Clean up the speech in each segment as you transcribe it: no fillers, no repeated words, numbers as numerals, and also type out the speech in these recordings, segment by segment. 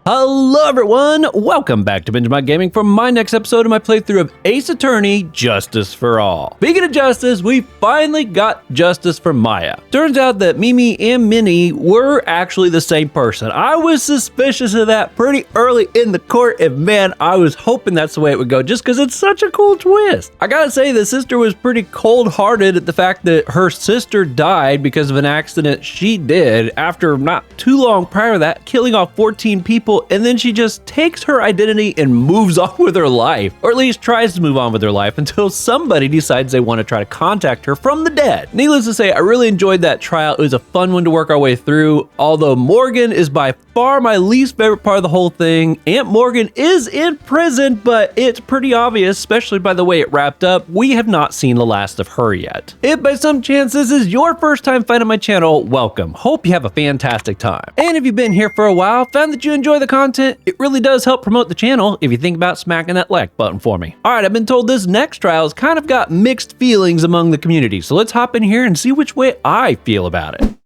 Hello everyone, welcome back to Benjamight Gaming for my next episode of my playthrough of Ace Attorney Justice for All. Speaking of justice, we finally got justice for Maya. Turns out that Mimi and Minnie were actually the same person. I was suspicious of that pretty early in the court, and man, I was hoping that's the way it would go just because it's such a cool twist. I gotta say, the sister was pretty cold-hearted at the fact that her sister died because of an accident she did after not too long prior to that, killing off 14 people, and then she just takes her identity and moves on with her life, or at least tries to move on with her life until somebody decides they want to try to contact her from the dead. Needless to say, I really enjoyed that trial. It was a fun one to work our way through, although Morgan is by far my least favorite part of the whole thing. Aunt Morgan is in prison, but it's pretty obvious, especially by the way it wrapped up, we have not seen the last of her yet. If by some chance this is your first time finding my channel, welcome. Hope you have a fantastic time. And if you've been here for a while, found that you enjoy the content, it really does help promote the channel if you think about smacking that like button for me. All right, I've been told this next trial has kind of got mixed feelings among the community, so let's hop in here and see which way I feel about it.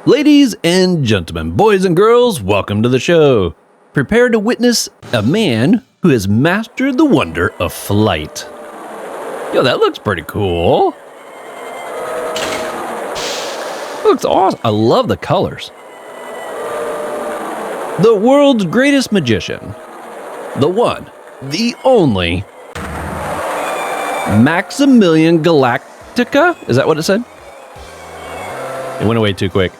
Ladies and gentlemen, boys and girls, welcome to the show. Prepare to witness a man who has mastered the wonder of flight. Yo, that looks pretty cool. Looks awesome. I love the colors. The world's greatest magician. The one, the only, Maximilian Galactica? Is that what it said? It went away too quick.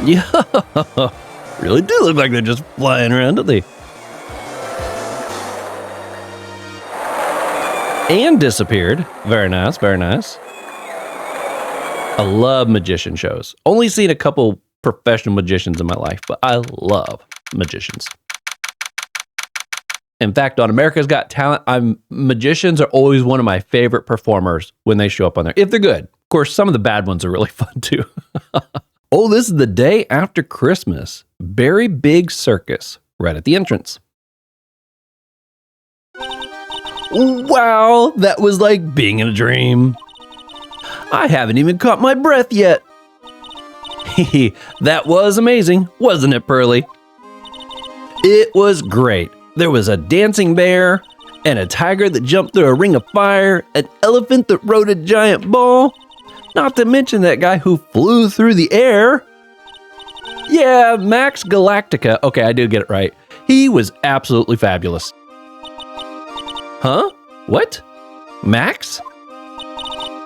Yeah, really do look like they're just flying around, don't they? And disappeared. Very nice, very nice. I love magician shows. Only seen a couple professional magicians in my life, but I love magicians. In fact, on America's Got Talent, magicians are always one of my favorite performers when they show up on there, if they're good. Of course, some of the bad ones are really fun too. Oh, this is the day after Christmas. Very big circus right at the entrance. Wow, that was like being in a dream. I haven't even caught my breath yet. That was amazing, wasn't it, Pearly? It was great. There was a dancing bear, and a tiger that jumped through a ring of fire, an elephant that rode a giant ball, not to mention that guy who flew through the air. Yeah, Max Galactica. Okay, I do get it right. He was absolutely fabulous. Huh? What? Max?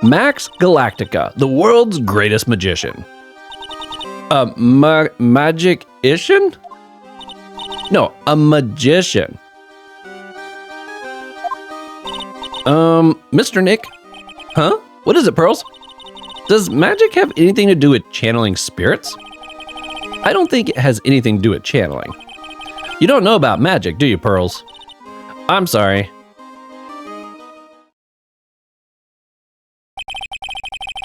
Max Galactica, the world's greatest magician. Magic-ician? No, a magician. Mr. Nick? Huh? What is it, Pearls? Does magic have anything to do with channeling spirits? I don't think it has anything to do with channeling. You don't know about magic, do you, Pearls? I'm sorry.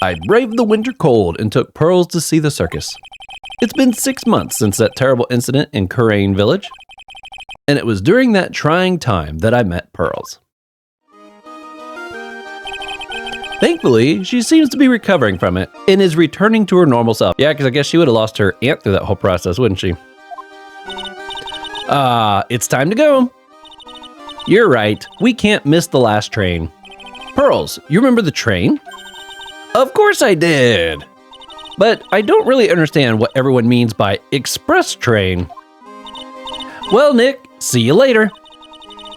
I braved the winter cold and took Pearls to see the circus. It's been 6 months since that terrible incident in Kurain Village, and it was during that trying time that I met Pearls. Thankfully, she seems to be recovering from it and is returning to her normal self. Yeah, because I guess she would have lost her aunt through that whole process, wouldn't she? It's time to go. You're right, we can't miss the last train. Pearls, you remember the train? Of course I did. But I don't really understand what everyone means by express train. Well, Nick, see you later.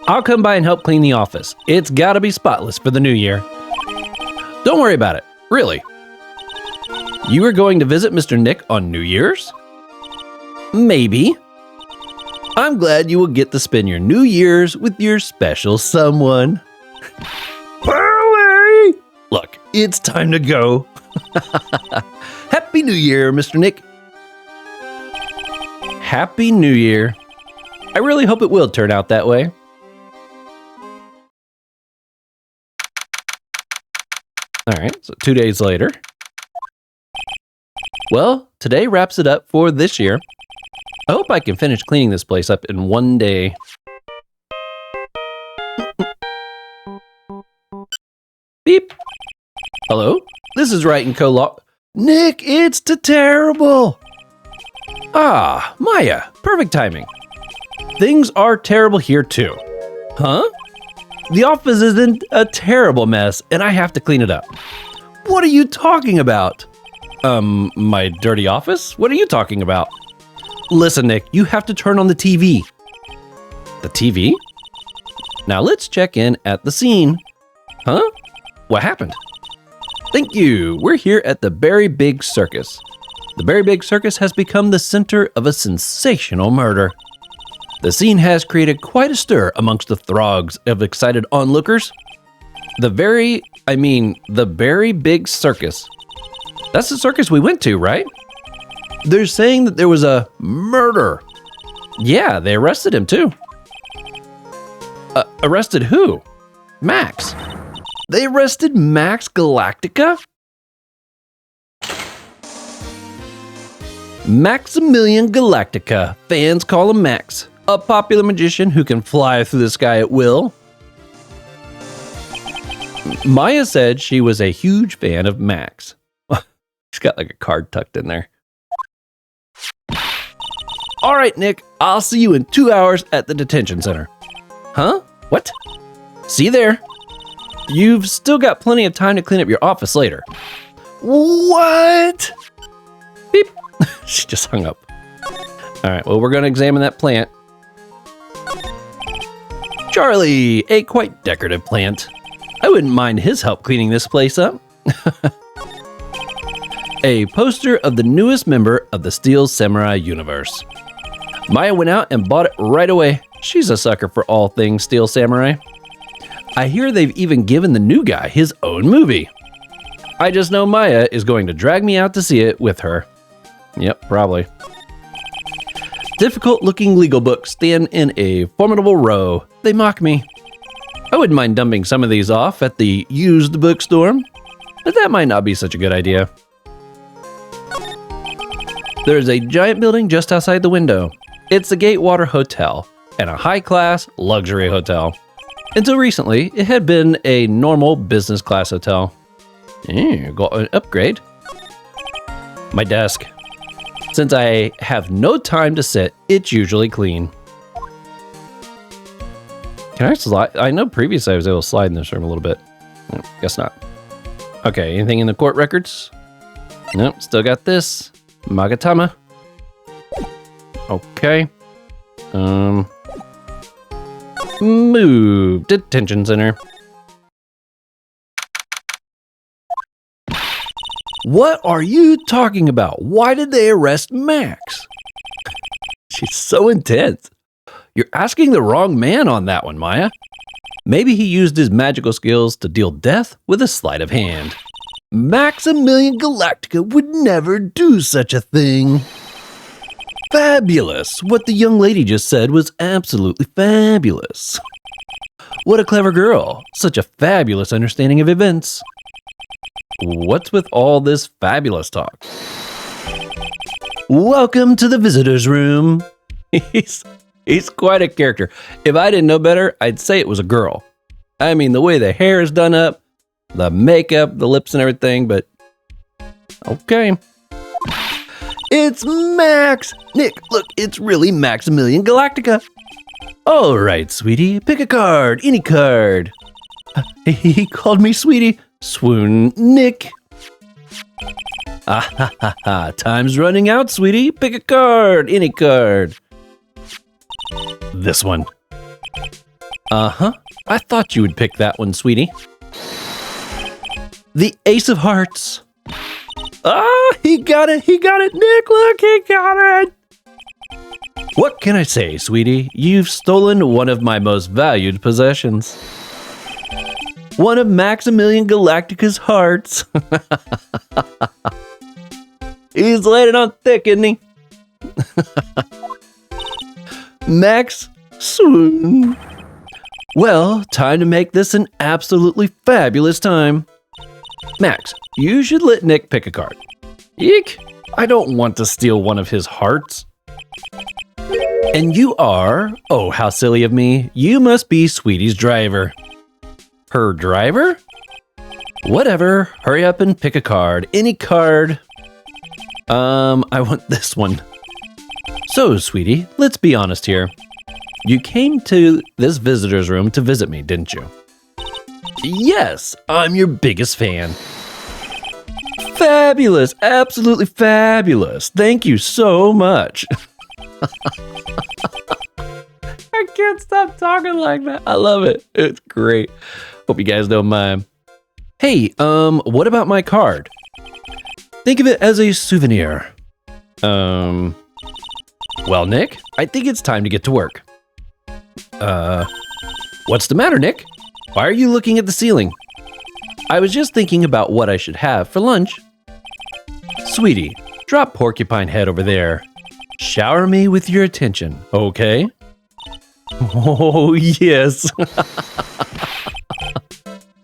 I'll come by and help clean the office. It's gotta be spotless for the new year. Don't worry about it, really. You were going to visit Mr. Nick on New Year's? Maybe. I'm glad you will get to spend your New Year's with your special someone. Pearly! Look, it's time to go. Happy New Year, Mr. Nick. Happy New Year. I really hope it will turn out that way. All right, so 2 days later. Well, today wraps it up for this year. I hope I can finish cleaning this place up in one day. Beep. Hello? This is Right and Co-Law. Nick, it's terrible. Ah, Maya, perfect timing. Things are terrible here too. Huh? The office is in a terrible mess and I have to clean it up. What are you talking about? My dirty office? What are you talking about? Listen, Nick, you have to turn on the TV. The TV? Now let's check in at the scene. Huh? What happened? Thank you. We're here at the Berry Big Circus. The Berry Big Circus has become the center of a sensational murder. The scene has created quite a stir amongst the throngs of excited onlookers. The Berry Big Circus. That's the circus we went to, right? They're saying that there was a murder. Yeah, they arrested him too. Arrested who? Max. They arrested Max Galactica? Maximilian Galactica. Fans call him Max. A popular magician who can fly through the sky at will. Maya said she was a huge fan of Max. She's got like a card tucked in there. All right, Nick, I'll see you in 2 hours at the detention center. Huh? What? See you there. You've still got plenty of time to clean up your office later. What? Beep. She just hung up. All right, well, we're going to examine that plant. Charlie, a quite decorative plant. I wouldn't mind his help cleaning this place up. A poster of the newest member of the Steel Samurai universe. Maya went out and bought it right away. She's a sucker for all things Steel Samurai. I hear they've even given the new guy his own movie. I just know Maya is going to drag me out to see it with her. Yep, probably. Difficult-looking legal books stand in a formidable row. They mock me. I wouldn't mind dumping some of these off at the used bookstore, but that might not be such a good idea. There's a giant building just outside the window. It's the Gatewater Hotel, and a high-class luxury hotel. Until recently, it had been a normal business class hotel. Got an upgrade. My desk. Since I have no time to sit, it's usually clean. Can I slide? I know previously I was able to slide in this room a little bit. Guess not. Okay, anything in the court records? Nope, still got this. Magatama. Okay. Move. Detention center. What are you talking about? Why did they arrest Max? She's so intense. You're asking the wrong man on that one, Maya. Maybe he used his magical skills to deal death with a sleight of hand. Maximilian Galactica would never do such a thing. Fabulous. What the young lady just said was absolutely fabulous. What a clever girl. Such a fabulous understanding of events. What's with all this fabulous talk? Welcome to the visitor's room. He's quite a character. If I didn't know better, I'd say it was a girl. I mean, the way the hair is done up, the makeup, the lips and everything, but okay. It's Max! Nick, look, it's really Maximilian Galactica. All right, sweetie, pick a card, any card. He called me sweetie. Swoon Nick. Ah ha ha ha, time's running out, sweetie. Pick a card, any card. This one. Uh-huh, I thought you would pick that one, sweetie. The Ace of Hearts. Ah, he got it, Nick, look, he got it. What can I say, sweetie? You've stolen one of my most valued possessions. One of Maximilian Galactica's hearts. He's laying it on thick, isn't he? Max, swoon. Well, time to make this an absolutely fabulous time. Max, you should let Nick pick a card. Eek, I don't want to steal one of his hearts. And you are, oh, how silly of me, you must be Sweetie's driver. Her driver? Whatever, hurry up and pick a card. Any card. I want this one. So, sweetie, let's be honest here. You came to this visitor's room to visit me, didn't you? Yes, I'm your biggest fan. Fabulous, absolutely fabulous. Thank you so much. I can't stop talking like that. I love it. It's great. Hope you guys don't mind. Hey, what about my card? Think of it as a souvenir. Well, Nick, I think it's time to get to work. What's the matter, Nick? Why are you looking at the ceiling? I was just thinking about what I should have for lunch. Sweetie, drop Porcupine Head over there. Shower me with your attention, okay? Oh, yes.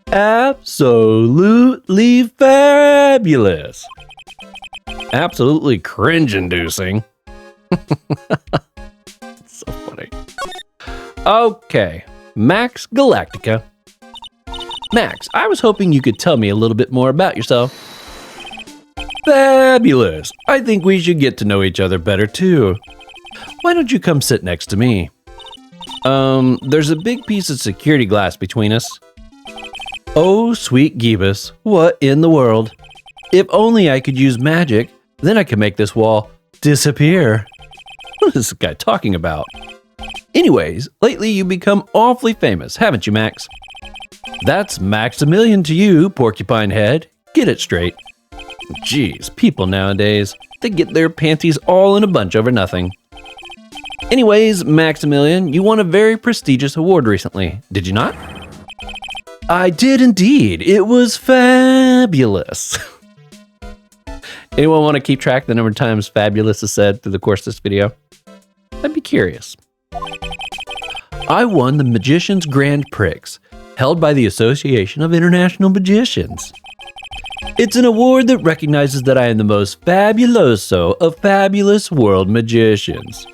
Absolutely fabulous. Absolutely cringe-inducing. So funny. Okay, Max Galactica. Max, I was hoping you could tell me a little bit more about yourself. Fabulous. I think we should get to know each other better too. Why don't you come sit next to me? There's a big piece of security glass between us. Oh, sweet Giebus, what in the world? If only I could use magic, then I could make this wall disappear. What is this guy talking about? Anyways, lately you've become awfully famous, haven't you, Max? That's Maximilian to you, Porcupine Head. Get it straight. Jeez, people nowadays, they get their panties all in a bunch over nothing. Anyways, Maximilian, you won a very prestigious award recently, did you not? I did indeed. It was fabulous. Anyone want to keep track of the number of times fabulous is said through the course of this video? I'd be curious. I won the Magician's Grand Prix, held by the Association of International Magicians. It's an award that recognizes that I am the most fabuloso of fabulous world magicians.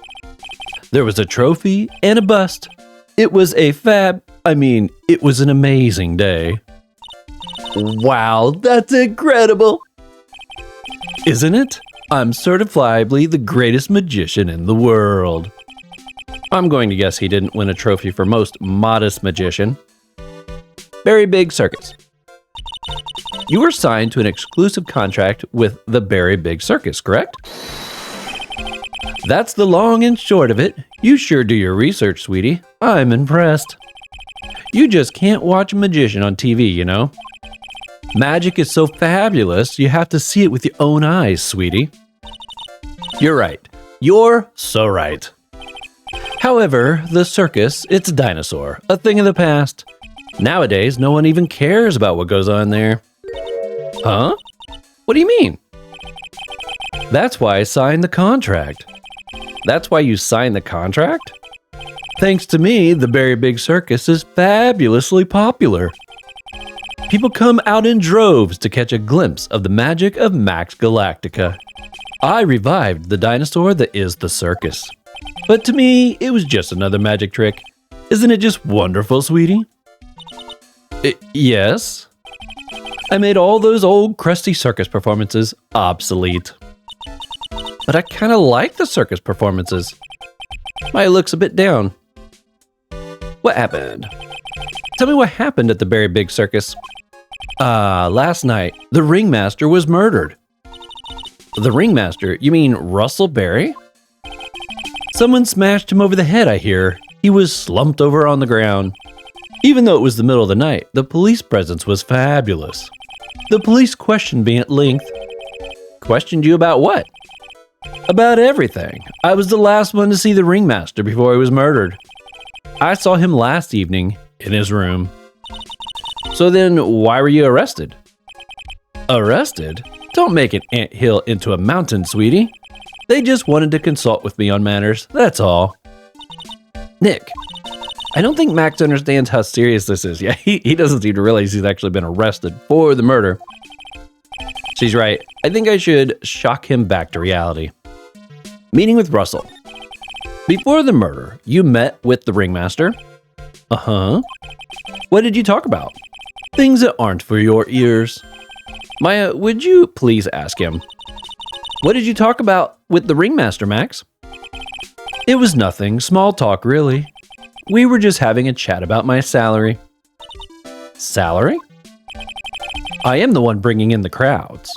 There was a trophy and a bust. It was it was an amazing day. Wow, that's incredible! Isn't it? I'm certifiably the greatest magician in the world. I'm going to guess he didn't win a trophy for most modest magician. Very Big Circus. You were signed to an exclusive contract with the Very Big Circus, correct? That's the long and short of it. You sure do your research, sweetie. I'm impressed. You just can't watch a magician on TV, you know? Magic is so fabulous, you have to see it with your own eyes, sweetie. You're right. You're so right. However, the circus, it's a dinosaur, a thing of the past. Nowadays, no one even cares about what goes on there. Huh? What do you mean? That's why I signed the contract. That's why you signed the contract? Thanks to me, the Very Big Circus is fabulously popular. People come out in droves to catch a glimpse of the magic of Max Galactica. I revived the dinosaur that is the circus. But to me, it was just another magic trick. Isn't it just wonderful, sweetie? Yes. I made all those old crusty circus performances obsolete. But I kind of like the circus performances. My look's a bit down. What happened? Tell me what happened at the Very Big Circus. Last night, the ringmaster was murdered. The ringmaster? You mean Russell Berry? Someone smashed him over the head, I hear. He was slumped over on the ground. Even though it was the middle of the night, the police presence was fabulous. The police questioned me at length. Questioned you about what? About everything. I was the last one to see the ringmaster before he was murdered. I saw him last evening in his room. So then, why were you arrested? Arrested? Don't make an anthill into a mountain, sweetie. They just wanted to consult with me on matters, that's all. Nick, I don't think Max understands how serious this is. Yeah, he doesn't seem to realize he's actually been arrested for the murder. She's right. I think I should shock him back to reality. Meeting with Russell. Before the murder, you met with the ringmaster? Uh-huh. What did you talk about? Things that aren't for your ears. Maya, would you please ask him? What did you talk about with the ringmaster, Max? It was nothing, small talk really. We were just having a chat about my salary. Salary? I am the one bringing in the crowds.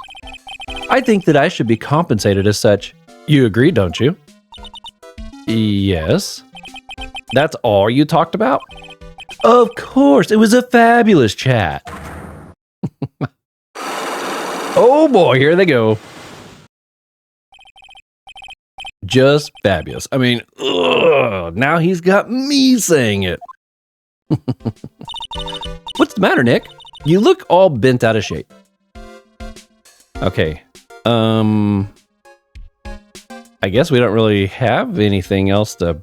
I think that I should be compensated as such. You agree, don't you? Yes. That's all you talked about? Of course, it was a fabulous chat. Oh boy, here they go. Just fabulous. I mean, ugh, now he's got me saying it. What's the matter, Nick? You look all bent out of shape. Okay. I guess we don't really have anything else to...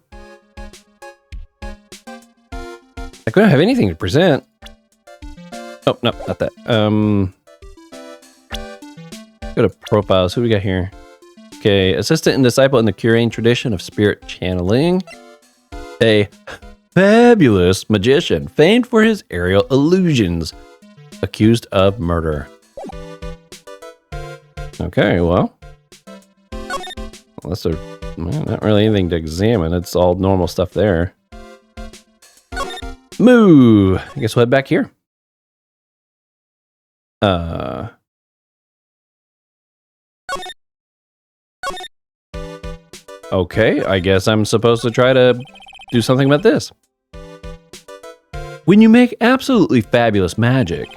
Like, we don't have anything to present. Oh, no, not that. Go to profiles. Who do we got here? Okay, assistant and disciple in the Curian tradition of spirit channeling. A fabulous magician, famed for his aerial illusions. Accused of murder. Okay, well. Unless there's not really anything to examine. It's all normal stuff there. Moo! I guess we'll head back here. Okay, I guess I'm supposed to try to do something about this. When you make absolutely fabulous magic,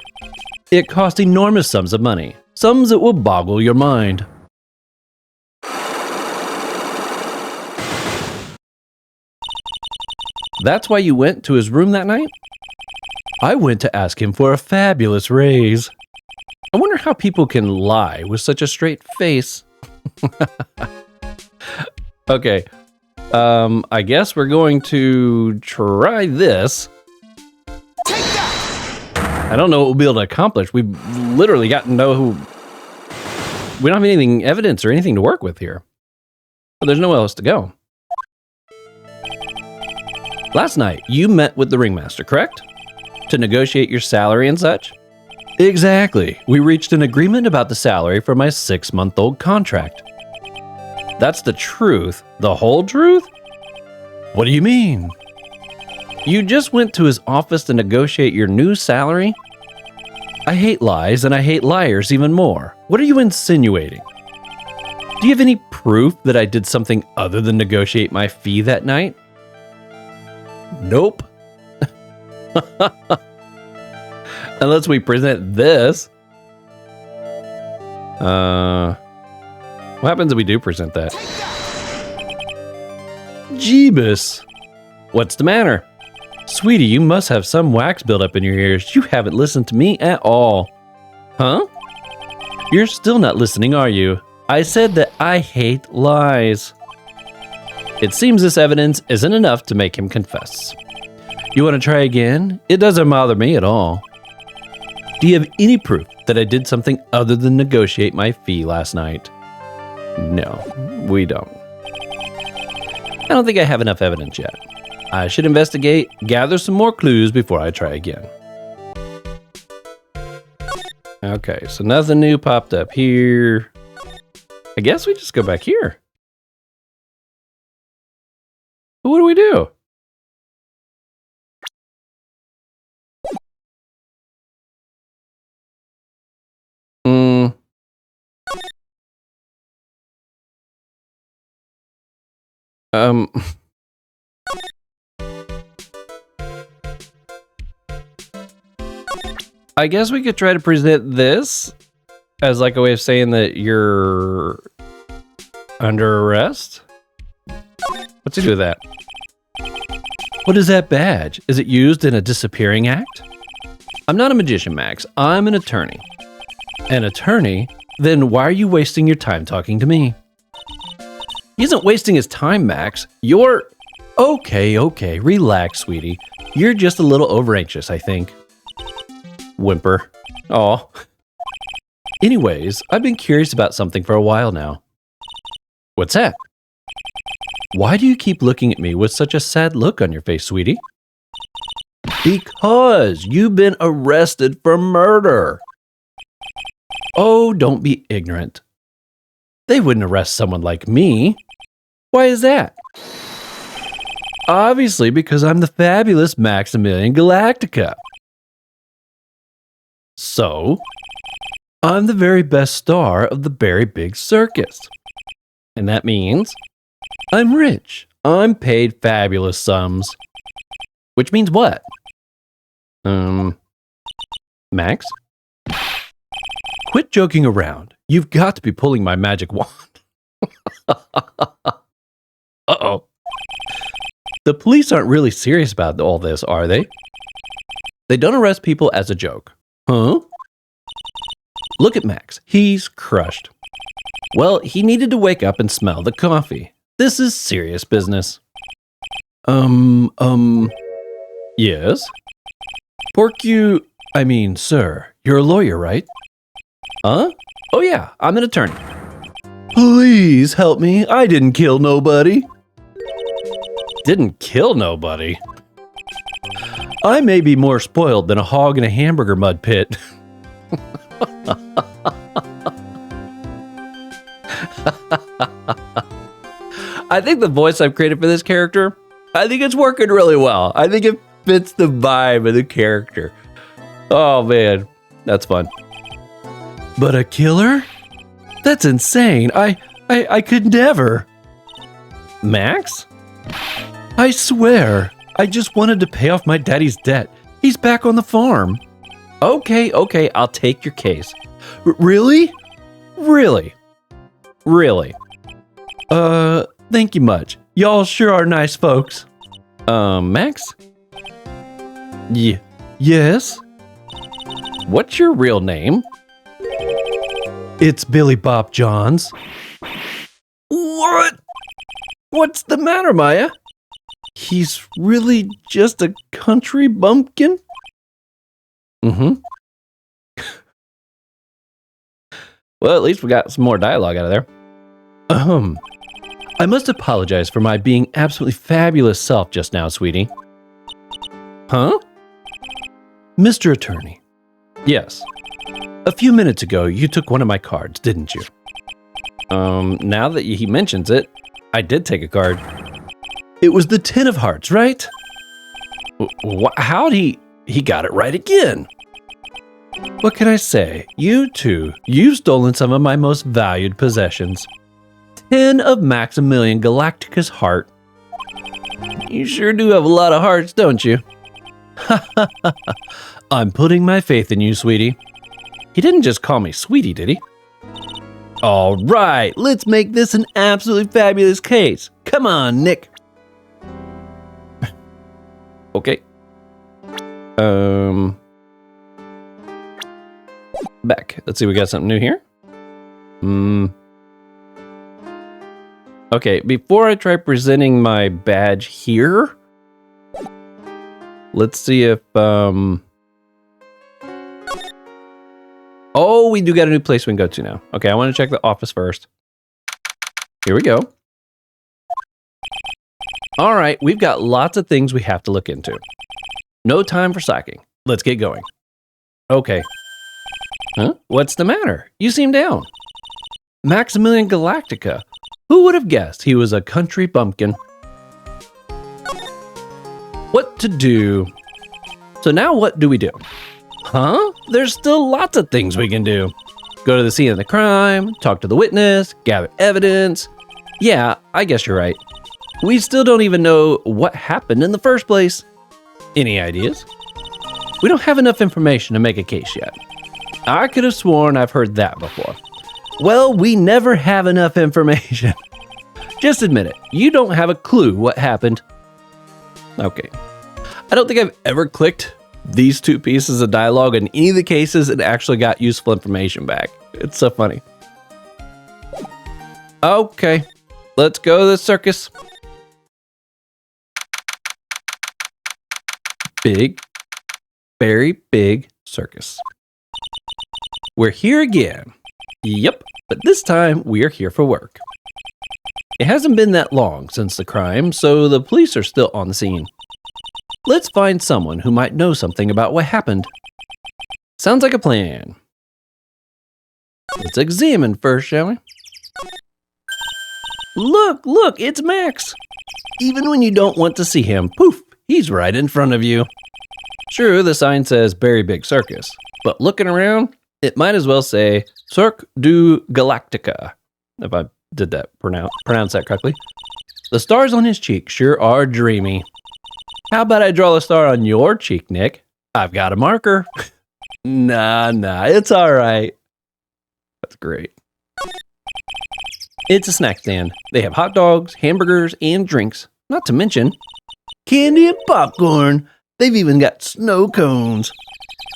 it costs enormous sums of money. Sums that will boggle your mind. That's why you went to his room that night? I went to ask him for a fabulous raise. I wonder how people can lie with such a straight face. Okay, I guess we're going to try this. Take that! I don't know what we'll be able to accomplish. We've literally got to know who... We don't have anything, evidence or anything to work with here. But there's nowhere else to go. Last night, you met with the ringmaster, correct? To negotiate your salary and such? Exactly. We reached an agreement about the salary for my 6-month-old contract. That's the truth? The whole truth? What do you mean? You just went to his office to negotiate your new salary? I hate lies and I hate liars even more. What are you insinuating? Do you have any proof that I did something other than negotiate my fee that night? Nope. Unless we present this. What happens if we do present that? Jeebus. What's the matter? Sweetie, you must have some wax buildup in your ears. You haven't listened to me at all. Huh? You're still not listening, are you? I said that I hate lies. It seems this evidence isn't enough to make him confess. You want to try again? It doesn't bother me at all. Do you have any proof that I did something other than negotiate my fee last night? No, we don't. I don't think I have enough evidence yet. I should investigate, gather some more clues before I try again. Okay, so nothing new popped up here. I guess we just go back here. What do we do? I guess we could try to present this as like a way of saying that you're under arrest. What's he do with that? What is that badge? Is it used in a disappearing act? I'm not a magician, Max. I'm an attorney. An attorney? Then why are you wasting your time talking to me? He isn't wasting his time, Max. You're... Okay, relax, sweetie. You're just a little over-anxious, I think. Whimper. Aw. Anyways, I've been curious about something for a while now. What's that? Why do you keep looking at me with such a sad look on your face, sweetie? Because you've been arrested for murder. Oh, don't be ignorant. They wouldn't arrest someone like me. Why is that? Obviously, because I'm the fabulous Maximilian Galactica. So, I'm the very best star of the very big circus. And that means I'm rich. I'm paid fabulous sums. Which means what? Max? Quit joking around. You've got to be pulling my magic wand. Uh-oh. The police aren't really serious about all this, are they? They don't arrest people as a joke. Huh? Look at Max. He's crushed. Well, he needed to wake up and smell the coffee. This is serious business. Yes? Sir, you're a lawyer, right? Huh? Oh yeah, I'm an attorney. Please help me. I didn't kill nobody. Didn't kill nobody? I may be more spoiled than a hog in a hamburger mud pit. I think the voice I've created for this character, I think it's working really well. I think it fits the vibe of the character. Oh man, that's fun. But a killer? That's insane. I could never. Max? I swear, I just wanted to pay off my daddy's debt. He's back on the farm. Okay, I'll take your case. Really? Really? Thank you much. Y'all sure are nice folks. Max? Yes? What's your real name? It's Billy Bob Johns. What? What's the matter, Maya? He's really just a country bumpkin? Mm-hmm. Well, at least we got some more dialogue out of there. I must apologize for my being absolutely fabulous self just now, sweetie. Huh? Mr. Attorney. Yes. A few minutes ago, you took one of my cards, didn't you? Now that he mentions it, I did take a card. It was the 10 of hearts, right? How'd he got it right again? What can I say? You too, you've stolen some of my most valued possessions. 10 of Maximilian Galactica's heart. You sure do have a lot of hearts, don't you? I'm putting my faith in you, sweetie. He didn't just call me sweetie, did he? All right, let's make this an absolutely fabulous case. Come on, Nick. Okay. Back. Let's see, we got something new here. Okay, before I try presenting my badge here, let's see if, oh, we do got a new place we can go to now. Okay, I want to check the office first. Here we go. All right, we've got lots of things we have to look into. No time for slacking. Let's get going. Okay. Huh? What's the matter? You seem down. Maximilian Galactica. Who would have guessed he was a country bumpkin? What to do? So now what do we do? Huh? There's still lots of things we can do. Go to the scene of the crime, talk to the witness, gather evidence. Yeah, I guess you're right. We still don't even know what happened in the first place. Any ideas? We don't have enough information to make a case yet. I could have sworn I've heard that before. Well, we never have enough information. Just admit it. You don't have a clue what happened. Okay. I don't think I've ever clicked these two pieces of dialogue in any of the cases and actually got useful information back. It's so funny. Okay. Let's go to the circus. Big, very big circus. We're here again. Yep, but this time we are here for work. It hasn't been that long since the crime, so the police are still on the scene. Let's find someone who might know something about what happened. Sounds like a plan. Let's examine first, shall we? Look, it's Max. Even when you don't want to see him, poof, he's right in front of you. True, the sign says Very Big Circus, but looking around, it might as well say Cirque du Galactica, if I did that pronounce that correctly. The stars on his cheek sure are dreamy. How about I draw a star on your cheek, Nick? I've got a marker. Nah, it's all right. That's great. It's a snack stand. They have hot dogs, hamburgers, and drinks, not to mention candy and popcorn. They've even got snow cones.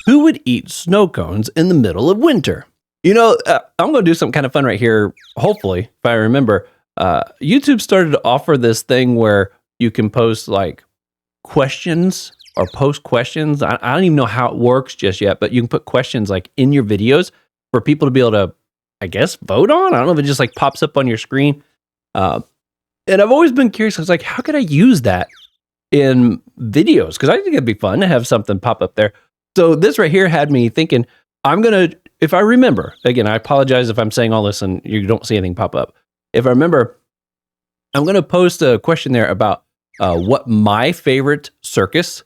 Who would eat snow cones in the middle of winter? You know, I'm going to do something kind of fun right here, hopefully, if I remember. YouTube started to offer this thing where you can post like questions or post questions. I don't even know how it works just yet, but you can put questions like in your videos for people to be able to, I guess, vote on. I don't know if it just like pops up on your screen. And I've always been curious. I was like, how could I use that in videos? Because I think it'd be fun to have something pop up there. So this right here had me thinking, I'm going to, if I remember, again, I apologize if I'm saying all this and you don't see anything pop up. If I remember, I'm going to post a question there about what my favorite circus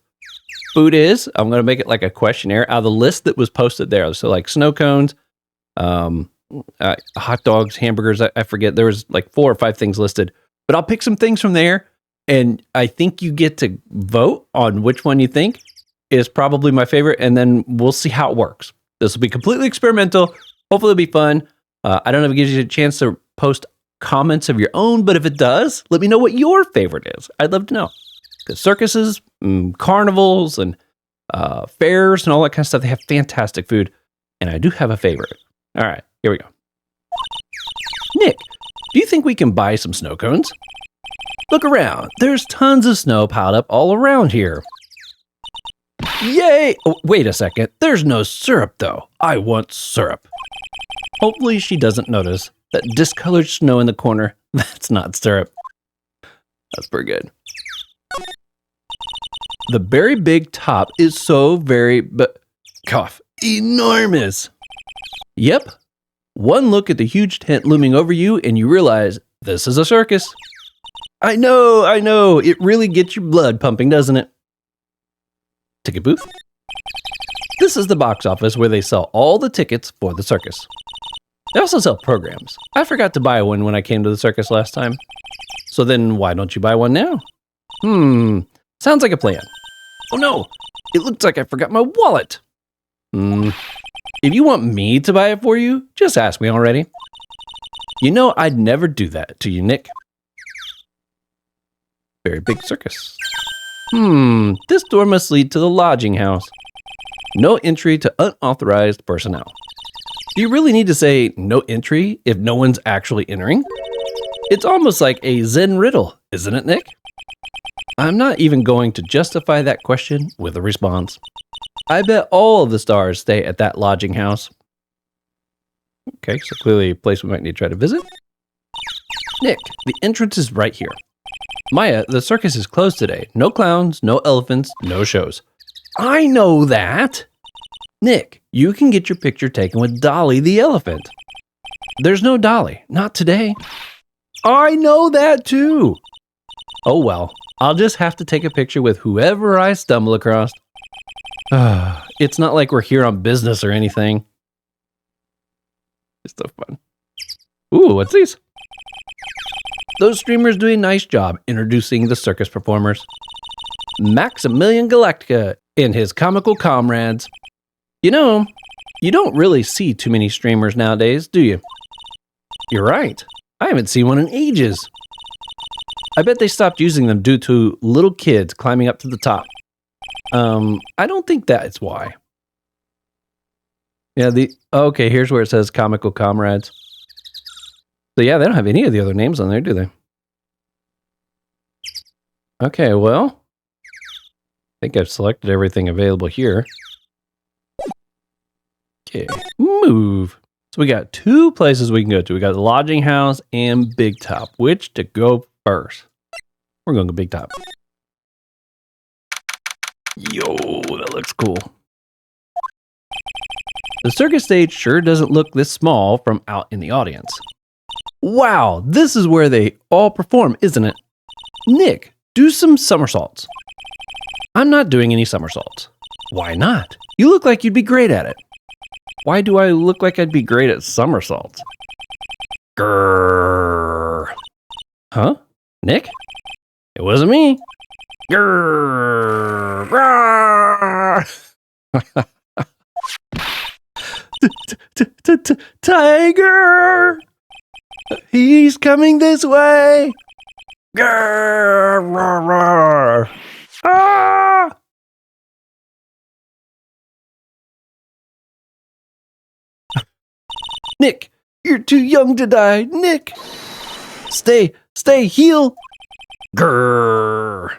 food is. I'm going to make it like a questionnaire out of the list that was posted there. So like snow cones, hot dogs, hamburgers. I forget. There was like 4 or 5 things listed, but I'll pick some things from there. And I think you get to vote on which one you think is probably my favorite. And then we'll see how it works. This will be completely experimental. Hopefully it'll be fun. I don't know if it gives you a chance to post comments of your own, but if it does, let me know what your favorite is. I'd love to know. Because circuses, carnivals, and fairs, and all that kind of stuff, they have fantastic food. And I do have a favorite. All right, here we go. Nick, do you think we can buy some snow cones? Look around. There's tons of snow piled up all around here. Yay! Oh, wait a second. There's no syrup, though. I want syrup. Hopefully she doesn't notice that discolored snow in the corner. That's not syrup. That's pretty good. The very big top is so very, enormous. Yep. One look at the huge tent looming over you and you realize this is a circus. I know. It really gets your blood pumping, doesn't it? Ticket booth. This is the box office where they sell all the tickets for the circus. They also sell programs. I forgot to buy one when I came to the circus last time. So then why don't you buy one now? Sounds like a plan. Oh no, it looks like I forgot my wallet. If you want me to buy it for you, just ask me already. You know I'd never do that to you, Nick. Very Big Circus. This door must lead to the lodging house. No entry to unauthorized personnel. Do you really need to say no entry if no one's actually entering? It's almost like a Zen riddle, isn't it, Nick? I'm not even going to justify that question with a response. I bet all of the stars stay at that lodging house. Okay, so clearly a place we might need to try to visit. Nick, the entrance is right here. Maya, the circus is closed today. No clowns, no elephants, no shows. I know that. Nick, you can get your picture taken with Dolly the elephant. There's no Dolly, not today. I know that too. Oh well, I'll just have to take a picture with whoever I stumble across. It's not like we're here on business or anything. It's so fun. Ooh, what's these? Those streamers do a nice job introducing the circus performers. Maximilian Galactica and his comical comrades. You know, you don't really see too many streamers nowadays, do you? You're right. I haven't seen one in ages. I bet they stopped using them due to little kids climbing up to the top. I don't think that's why. Yeah, okay, here's where it says comical comrades. So yeah, they don't have any of the other names on there, do they? Okay, well, I think I've selected everything available here. Okay, move. So we got 2 places we can go to. We got the lodging house and Big Top. Which to go first? We're going to go Big Top. Yo, that looks cool. The circus stage sure doesn't look this small from out in the audience. Wow, this is where they all perform, isn't it? Nick, do some somersaults. I'm not doing any somersaults. Why not? You look like you'd be great at it. Why do I look like I'd be great at somersaults? Grrr. Huh? Nick? It wasn't me. Grrr. Tiger! He's coming this way! Grrr. Ah! Nick, you're too young to die. Nick! Stay, heal! Grrr.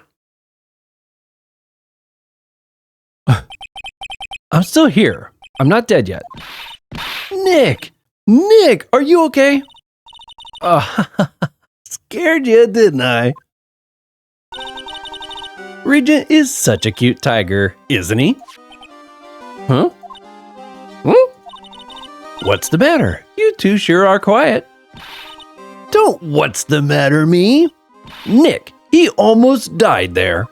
I'm still here. I'm not dead yet. Nick! Nick, are you okay? Scared you, didn't I? Regent is such a cute tiger, isn't he? Huh? What's the matter? You two sure are quiet. Don't what's the matter me? Nick, he almost died there.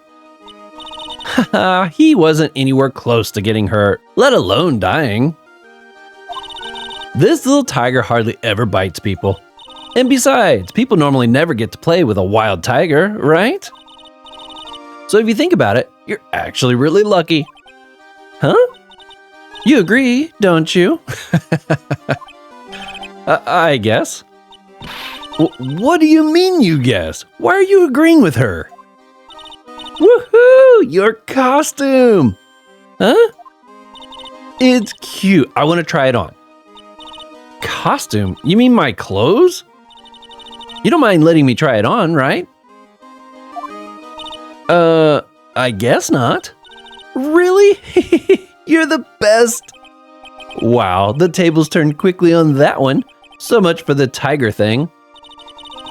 Haha, he wasn't anywhere close to getting hurt, let alone dying. This little tiger hardly ever bites people. And besides, people normally never get to play with a wild tiger, right? So if you think about it, you're actually really lucky. Huh? You agree, don't you? I guess. What do you mean you guess? Why are you agreeing with her? Woohoo! Your costume! Huh? It's cute. I want to try it on. Costume? You mean my clothes? You don't mind letting me try it on, right? I guess not. Really? You're the best. Wow, the tables turned quickly on that one. So much for the tiger thing.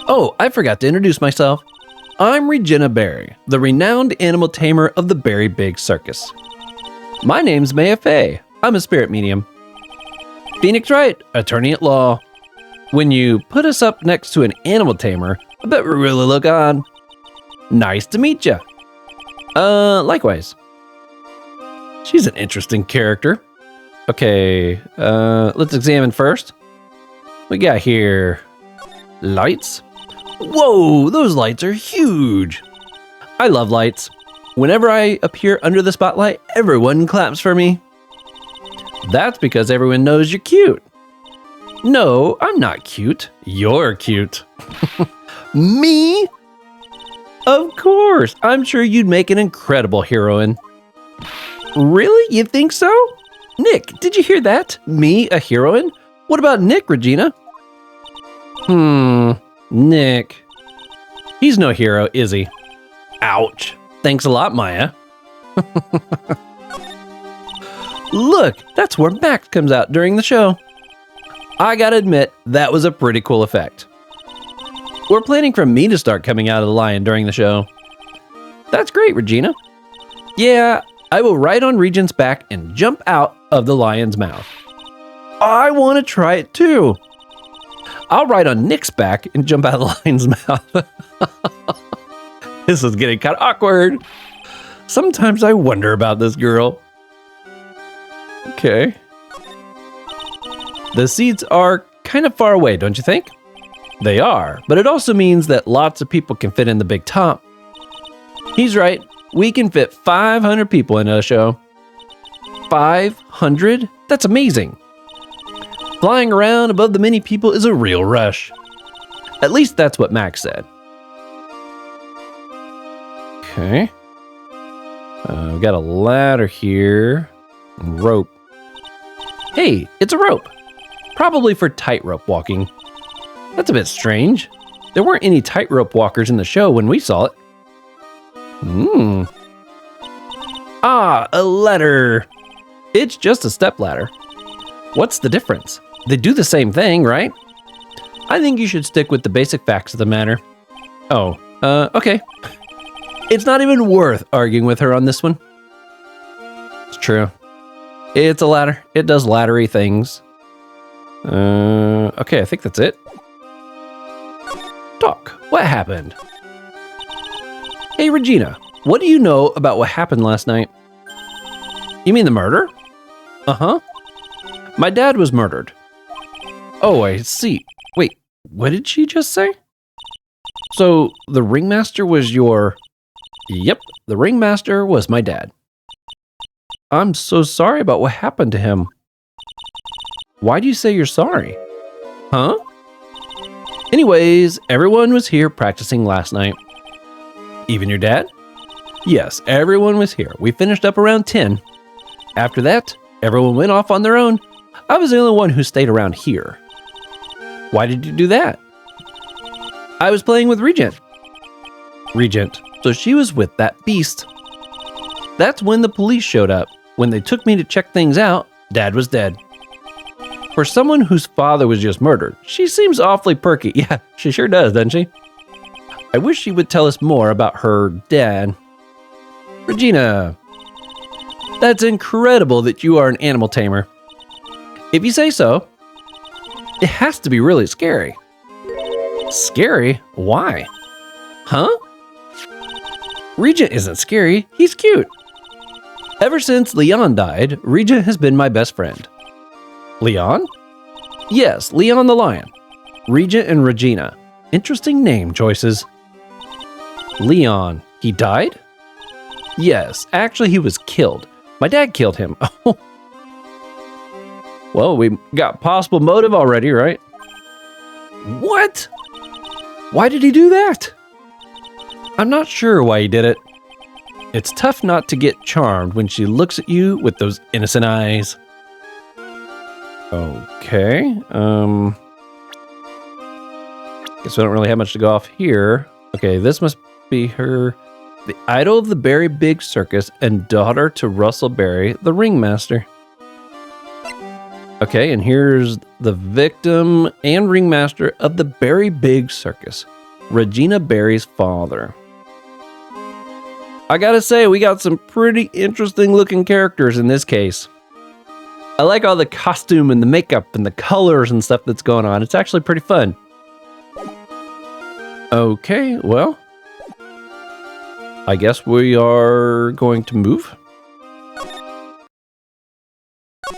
Oh, I forgot to introduce myself. I'm Regina Berry, the renowned animal tamer of the Berry Big Circus. My name's Maya Fay. I'm a spirit medium. Phoenix Wright, attorney at law. When you put us up next to an animal tamer, I bet we really look odd. Nice to meet ya. Likewise. She's an interesting character. Okay, let's examine first. We got here lights. Whoa, those lights are huge. I love lights. Whenever I appear under the spotlight, everyone claps for me. That's because everyone knows you're cute. No, I'm not cute. You're cute. Me? Of course. I'm sure you'd make an incredible heroine. Really? You think so? Nick, did you hear that? Me, a heroine? What about Nick, Regina? Nick. He's no hero, is he? Ouch. Thanks a lot, Maya. Look, that's where Max comes out during the show. I gotta admit, that was a pretty cool effect. We're planning for me to start coming out of the lion during the show. That's great, Regina. Yeah, I will ride on Regent's back and jump out of the lion's mouth. I want to try it too. I'll ride on Nick's back and jump out of the lion's mouth. This is getting kind of awkward. Sometimes I wonder about this girl. Okay. The seats are kind of far away, don't you think? They are, but it also means that lots of people can fit in the big top. He's right. We can fit 500 people in a show. 500? That's amazing. Flying around above the many people is a real rush. At least that's what Max said. Okay. We've got a ladder here. Rope. Hey, it's a rope. Probably for tightrope walking. That's a bit strange. There weren't any tightrope walkers in the show when we saw it. Ah, a ladder. It's just a step ladder. What's the difference? They do the same thing, right? I think you should stick with the basic facts of the matter. Oh, okay. It's not even worth arguing with her on this one. It's true. It's a ladder. It does laddery things. Okay, I think that's it. Talk. What happened? Hey, Regina, what do you know about what happened last night? You mean the murder? Uh-huh. My dad was murdered. Oh, I see. Wait, what did she just say? So, the ringmaster was your... Yep, the ringmaster was my dad. I'm so sorry about what happened to him. Why do you say you're sorry? Huh? Anyways, everyone was here practicing last night. Even your dad? Yes, everyone was here. We finished up around 10. After that, everyone went off on their own. I was the only one who stayed around here. Why did you do that? I was playing with Regent. Regent, so she was with that beast. That's when the police showed up. When they took me to check things out, Dad was dead. For someone whose father was just murdered, she seems awfully perky. Yeah, she sure does, doesn't she? I wish she would tell us more about her dad. Regina, that's incredible that you are an animal tamer. If you say so. It has to be really scary. Scary? Why? Huh? Regent isn't scary, he's cute. Ever since Leon died, Regent has been my best friend. Leon? Yes, Leon the lion. Regent and Regina. Interesting name choices. Leon, he died? Yes, actually he was killed. My dad killed him. Well, we got possible motive already, right? What? Why did he do that? I'm not sure why he did it. It's tough not to get charmed when she looks at you with those innocent eyes. Okay, guess we don't really have much to go off here. Okay, this must be her, the idol of the Berry Big Circus and daughter to Russell Berry, the ringmaster. Okay, and here's the victim and ringmaster of the Berry Big Circus, Regina Berry's father. I gotta say, we got some pretty interesting looking characters in this case. I like all the costume and the makeup and the colors and stuff that's going on. It's actually pretty fun. Okay, well, I guess we are going to move.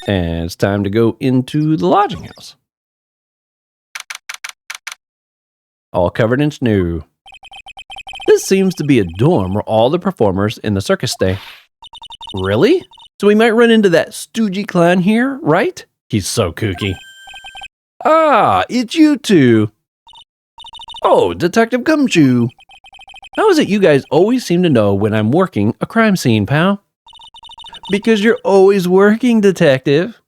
And it's time to go into the lodging house. All covered in snow. This seems to be a dorm where all the performers in the circus stay. Really? So we might run into that stoogey clown here, right? He's so kooky. Ah, it's you two. Oh, Detective Gumshoe. How is it you guys always seem to know when I'm working a crime scene, pal? Because you're always working, Detective.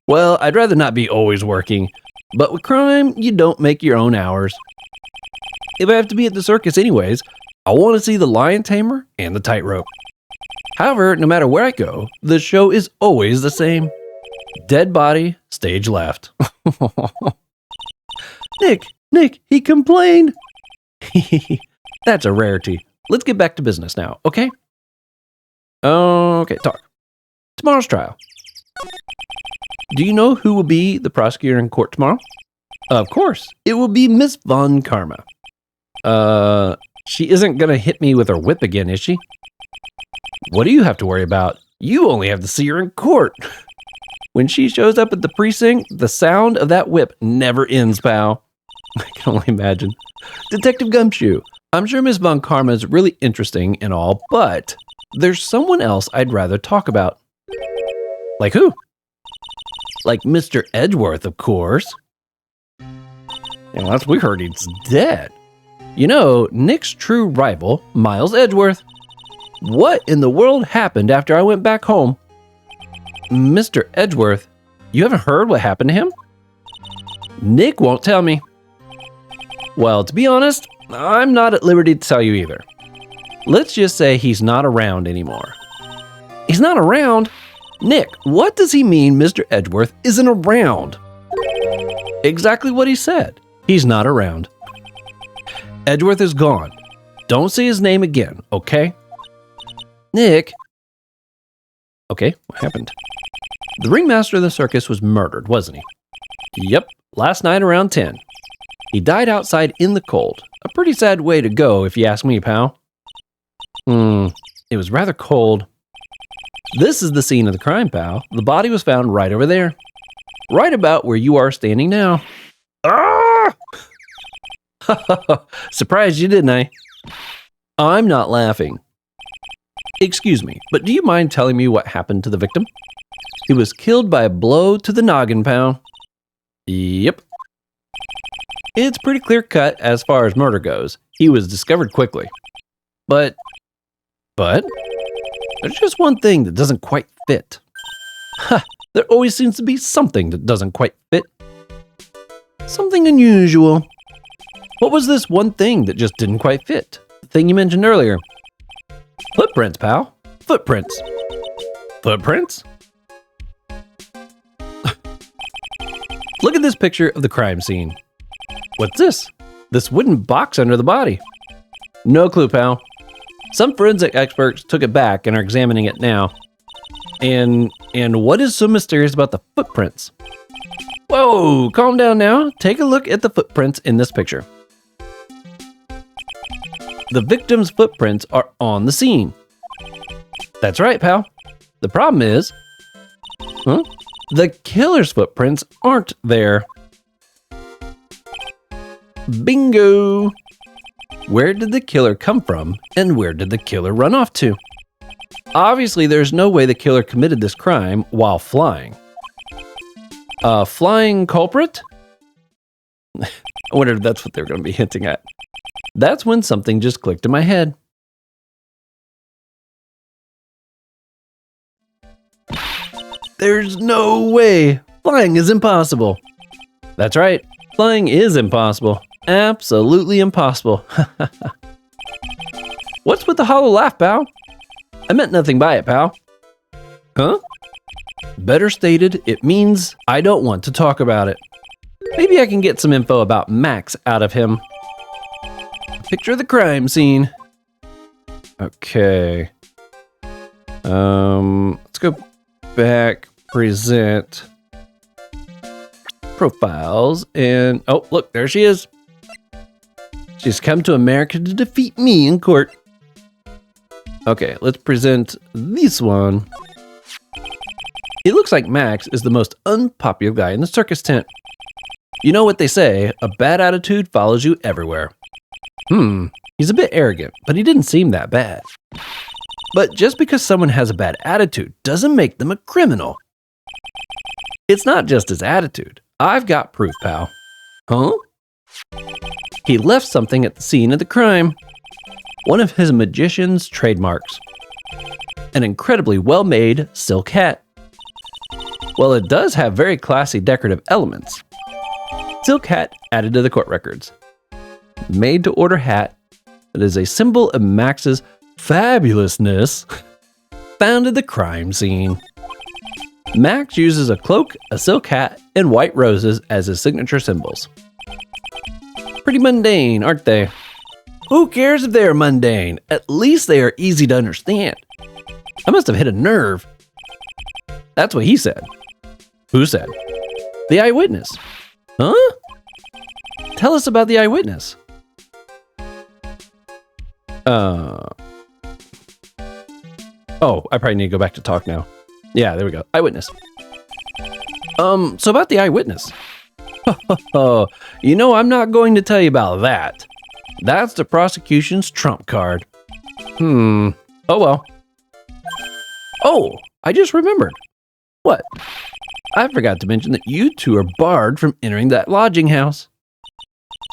Well, I'd rather not be always working, but with crime, you don't make your own hours. If I have to be at the circus anyways, I want to see the lion tamer and the tightrope. However, no matter where I go, the show is always the same. Dead body, stage left. Nick, he complained. That's a rarity. Let's get back to business now, okay? Okay, talk. Tomorrow's trial. Do you know who will be the prosecutor in court tomorrow? Of course, it will be Miss Von Karma. She isn't gonna hit me with her whip again, is she? What do you have to worry about? You only have to see her in court. When she shows up at the precinct, the sound of that whip never ends, pal. I can only imagine. Detective Gumshoe, I'm sure Miss Von Karma is really interesting and all, but there's someone else I'd rather talk about. Like who? Like Mr. Edgeworth, of course. Yeah, last we heard he's dead. You know, Nick's true rival, Miles Edgeworth. What in the world happened after I went back home? Mr. Edgeworth, you haven't heard what happened to him? Nick won't tell me. Well, to be honest, I'm not at liberty to tell you either. Let's just say he's not around anymore. He's not around? Nick, what does he mean Mr. Edgeworth isn't around? Exactly what he said. He's not around. Edgeworth is gone. Don't say his name again, okay? Nick. Okay, what happened? The ringmaster of the circus was murdered, wasn't he? Yep, last night around 10. He died outside in the cold. A pretty sad way to go, if you ask me, pal. It was rather cold. This is the scene of the crime, pal. The body was found right over there. Right about where you are standing now. Ah! Surprised you, didn't I? I'm not laughing. Excuse me, but do you mind telling me what happened to the victim? He was killed by a blow to the noggin, pal. Yep. It's pretty clear cut as far as murder goes. He was discovered quickly. But, there's just one thing that doesn't quite fit. Ha! There always seems to be something that doesn't quite fit. Something unusual. What was this one thing that just didn't quite fit? The thing you mentioned earlier. Footprints, pal. Footprints. Footprints? Look at this picture of the crime scene. What's this? This wooden box under the body. No clue, pal. Some forensic experts took it back and are examining it now. And what is so mysterious about the footprints? Whoa, calm down now. Take a look at the footprints in this picture. The victim's footprints are on the scene. That's right, pal. The problem is, the killer's footprints aren't there. Bingo! Where did the killer come from, and where did the killer run off to? Obviously, there's no way the killer committed this crime while flying. A flying culprit? I wondered if that's what they were going to be hinting at. That's when something just clicked in my head. There's no way! Flying is impossible! That's right, flying is impossible. Absolutely impossible. What's with the hollow laugh, pal? I meant nothing by it, pal. Huh? Better stated, it means I don't want to talk about it. Maybe I can get some info about Max out of him. Picture of the crime scene. Okay. Let's go back, present, profiles, and oh, look, there she is. She's come to America to defeat me in court. Okay, let's present this one. It looks like Max is the most unpopular guy in the circus tent. You know what they say, a bad attitude follows you everywhere. He's a bit arrogant, but he didn't seem that bad. But just because someone has a bad attitude doesn't make them a criminal. It's not just his attitude. I've got proof, pal. Huh? He left something at the scene of the crime. One of his magician's trademarks. An incredibly well-made silk hat. Well, it does have very classy decorative elements. Silk hat added to the court records. Made-to-order hat that is a symbol of Max's fabulousness found at the crime scene. Max uses a cloak, a silk hat, and white roses as his signature symbols. Pretty mundane, aren't they? Who cares if they're mundane? At least they are easy to understand. I must have hit a nerve. That's what he said. Who said? The eyewitness. Huh? Tell us about the eyewitness. Oh, I probably need to go back to talk now. Yeah, there we go. Eyewitness. So about the eyewitness. You know, I'm not going to tell you about that. That's the prosecution's trump card. Oh well. Oh, I just remembered. What? I forgot to mention that you two are barred from entering that lodging house.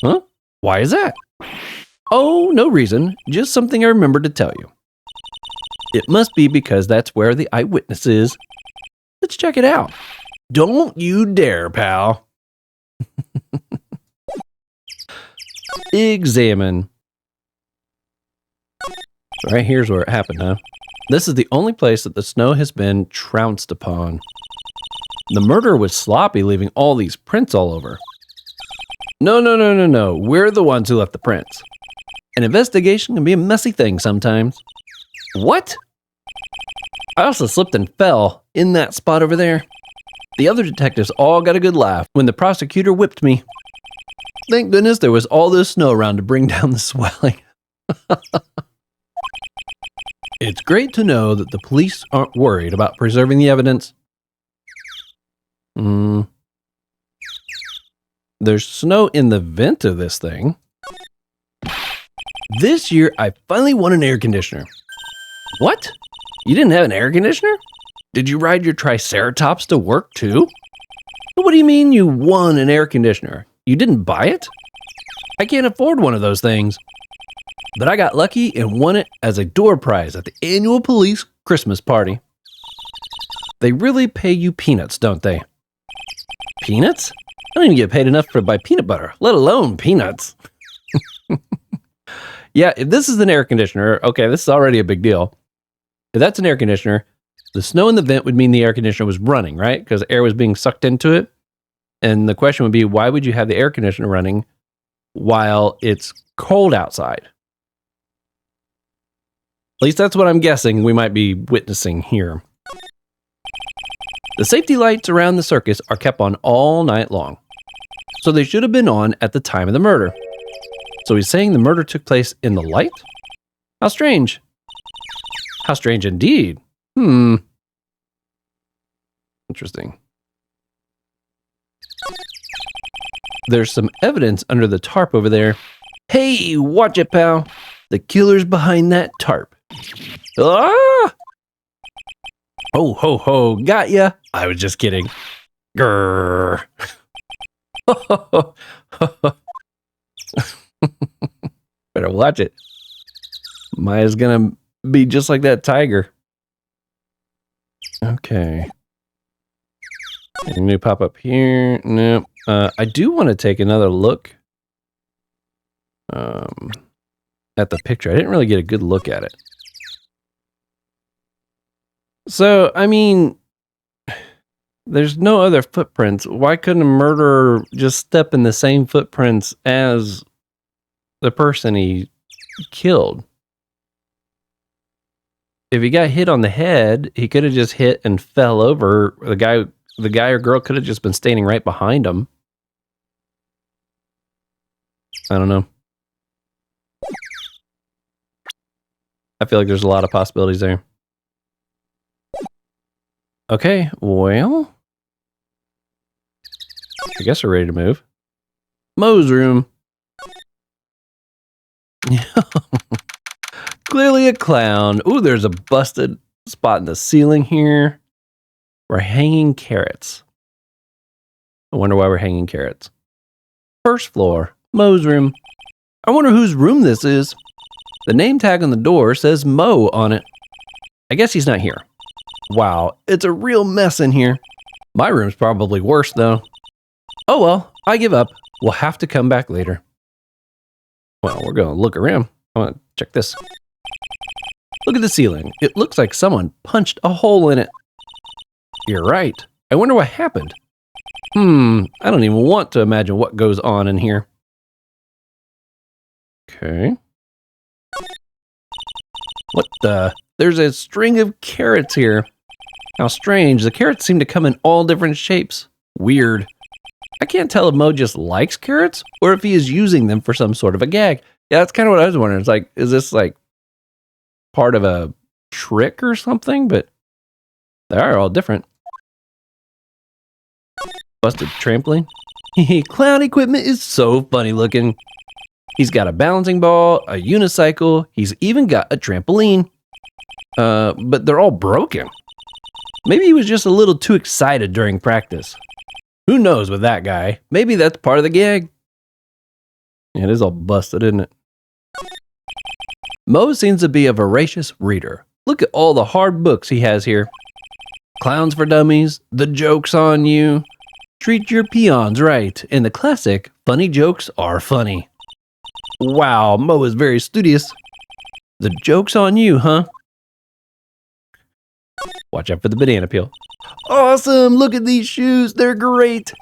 Huh? Why is that? Oh, no reason. Just something I remembered to tell you. It must be because that's where the eyewitness is. Let's check it out. Don't you dare, pal. Examine. So right here's where it happened, huh? This is the only place that the snow has been trounced upon. The murderer was sloppy, leaving all these prints all over. No. We're the ones who left the prints. An investigation can be a messy thing sometimes. What? I also slipped and fell in that spot over there. The other detectives all got a good laugh when the prosecutor whipped me. Thank goodness there was all this snow around to bring down the swelling. It's great to know that the police aren't worried about preserving the evidence. There's snow in the vent of this thing. This year, I finally won an air conditioner. What? You didn't have an air conditioner? Did you ride your Triceratops to work too? What do you mean you won an air conditioner? You didn't buy it? I can't afford one of those things. But I got lucky and won it as a door prize at the annual police Christmas party. They really pay you peanuts, don't they? Peanuts? I don't even get paid enough to buy peanut butter, let alone peanuts. Yeah, if this is an air conditioner, okay, this is already a big deal. If that's an air conditioner, the snow in the vent would mean the air conditioner was running, right? Because air was being sucked into it. And the question would be, why would you have the air conditioner running while it's cold outside? At least that's what I'm guessing we might be witnessing here. The safety lights around the circus are kept on all night long. So they should have been on at the time of the murder. So he's saying the murder took place in the light? How strange. How strange indeed. Interesting. There's some evidence under the tarp over there. Hey, watch it, pal. The killer's behind that tarp. Ah! Oh, ho, ho, got ya. I was just kidding. Grrr. Better watch it. Maya's gonna be just like that tiger. Okay. Anything new pop up here? No. I do want to take another look at the picture. I didn't really get a good look at it. So, I mean, there's no other footprints. Why couldn't a murderer just step in the same footprints as the person he killed? If he got hit on the head, he could have just hit and fell over. The guy or girl could have just been standing right behind him. I don't know. I feel like there's a lot of possibilities there. Okay, well, I guess we're ready to move. Mo's room. Clearly a clown. Ooh, there's a busted spot in the ceiling here. We're hanging carrots. I wonder why we're hanging carrots. First floor, Mo's room. I wonder whose room this is. The name tag on the door says Mo on it. I guess he's not here. Wow, it's a real mess in here. My room's probably worse though. Oh well, I give up. We'll have to come back later. Well, we're gonna look around. I want to check this. Look at the ceiling. It looks like someone punched a hole in it. You're right. I wonder what happened. I don't even want to imagine what goes on in here. Okay. What the? There's a string of carrots here. How strange. The carrots seem to come in all different shapes. Weird. I can't tell if Mo just likes carrots or if he is using them for some sort of a gag. Yeah, that's kind of what I was wondering. It's like, is this like part of a trick or something? But they are all different. Busted trampoline. Clown equipment is so funny looking. He's got a balancing ball, a unicycle. He's even got a trampoline. But they're all broken. Maybe he was just a little too excited during practice. Who knows with that guy? Maybe that's part of the gag. Yeah, it is all busted, isn't it? Mo seems to be a voracious reader. Look at all the hard books he has here. Clowns for Dummies, The Joke's on You, Treat Your Peons Right, and the classic, Funny Jokes Are Funny. Wow, Mo is very studious. The Joke's on You, huh? Watch out for the banana peel. Awesome! Look at these shoes. They're great.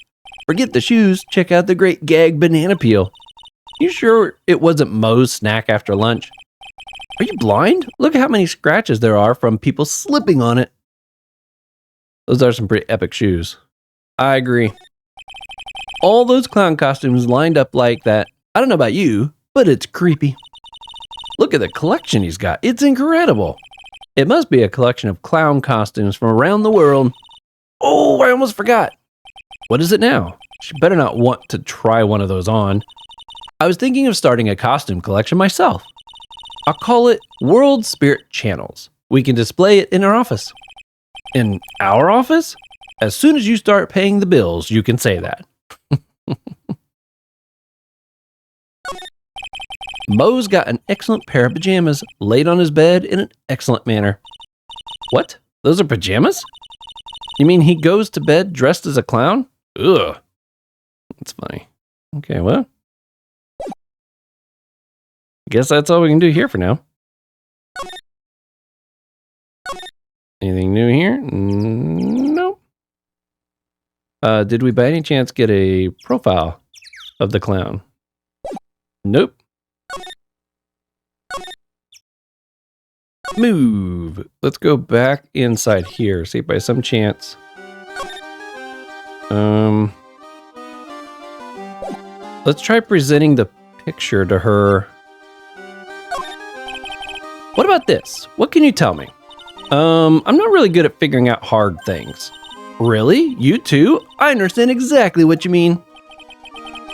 Forget the shoes. Check out the great gag banana peel. You sure it wasn't Mo's snack after lunch? Are you blind? Look at how many scratches there are from people slipping on it. Those are some pretty epic shoes. I agree. All those clown costumes lined up like that. I don't know about you, but it's creepy. Look at the collection he's got. It's incredible. It must be a collection of clown costumes from around the world. Oh, I almost forgot. What is it now? She better not want to try one of those on. I was thinking of starting a costume collection myself. I'll call it World Spirit Channels. We can display it in our office. In our office? As soon as you start paying the bills, you can say that. Mo's got an excellent pair of pajamas laid on his bed in an excellent manner. What? Those are pajamas? You mean he goes to bed dressed as a clown? Ugh. That's funny. Okay, well. I guess that's all we can do here for now. Anything new here? No. Did we by any chance get a profile of the clown? Nope. Move. Let's go back inside here. See if by some chance. Let's try presenting the picture to her. What about this? What can you tell me? I'm not really good at figuring out hard things. Really? You too? I understand exactly what you mean.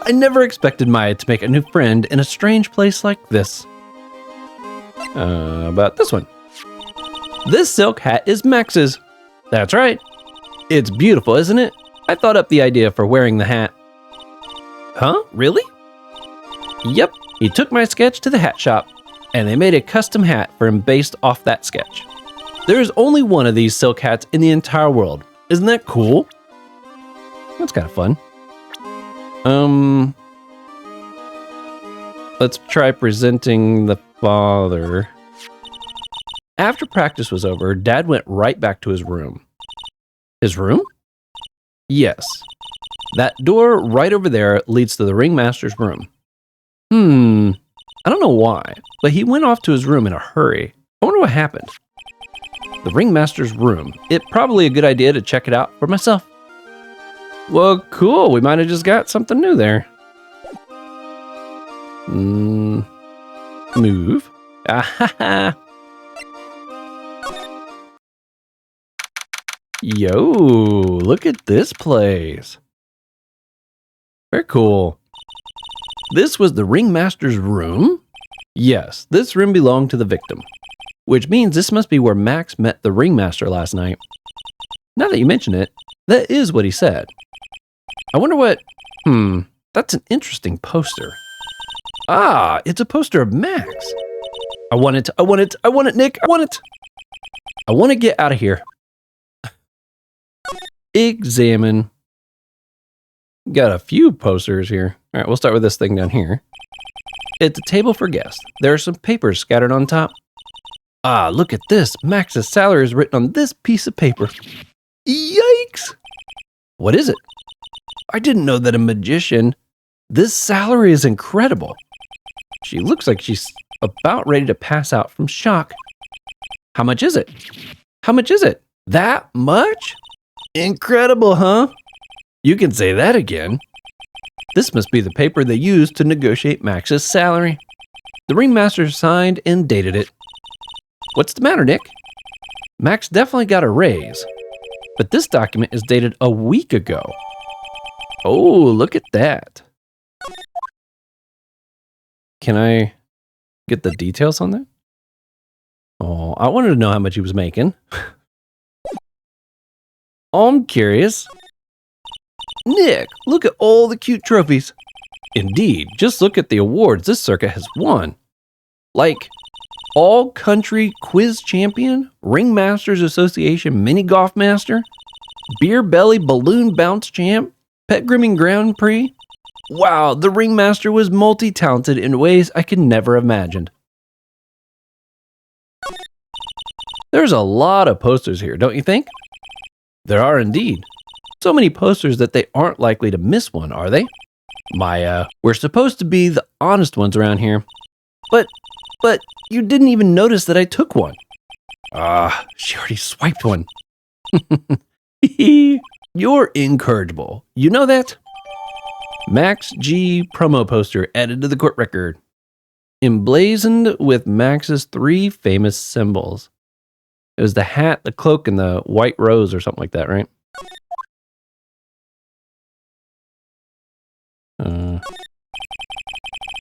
I never expected Maya to make a new friend in a strange place like this. About this one. This silk hat is Max's. That's right. It's beautiful, isn't it? I thought up the idea for wearing the hat. Huh? Really? Yep. He took my sketch to the hat shop, and they made a custom hat for him based off that sketch. There is only one of these silk hats in the entire world. Isn't that cool? That's kind of fun. Let's try presenting the father. After practice was over, Dad went right back to his room. His room? Yes. That door right over there leads to the ringmaster's room. I don't know why, but he went off to his room in a hurry. I wonder what happened. The ringmaster's room. It's probably a good idea to check it out for myself. Well, cool. We might have just got something new there. Move. Ah-ha-ha. Yo, look at this place. Very cool. This was the ringmaster's room? Yes, this room belonged to the victim, which means this must be where Max met the ringmaster last night. Now that you mention it, that is what he said. I wonder what... that's an interesting poster. Ah, it's a poster of Max. I want it, Nick, I want it. I want to get out of here. Examine. Got a few posters here. All right, we'll start with this thing down here. It's a table for guests. There are some papers scattered on top. Ah, look at this. Max's salary is written on this piece of paper. Yikes! What is it? I didn't know that a magician... This salary is incredible. She looks like she's about ready to pass out from shock. How much is it? How much is it? That much? Incredible, huh? You can say that again. This must be the paper they used to negotiate Max's salary. The ringmaster signed and dated it. What's the matter, Nick? Max definitely got a raise, but this document is dated a week ago. Oh, look at that. Can I get the details on that? Oh, I wanted to know how much he was making. I'm curious. Nick, look at all the cute trophies. Indeed, just look at the awards this circuit has won. Like, All-Country Quiz Champion, Ringmasters Association Mini Golf Master, Beer Belly Balloon Bounce Champ, Pet Grooming Grand Prix. Wow, the Ringmaster was multi-talented in ways I could never have imagined. There's a lot of posters here, don't you think? There are indeed. So many posters that they aren't likely to miss one, are they? Maya, we're supposed to be the honest ones around here. But you didn't even notice that I took one. Ah, she already swiped one. You're incorrigible. You know that? Max G promo poster added to the court record. Emblazoned with Max's 3 famous symbols. It was the hat, the cloak, and the white rose or something like that, right?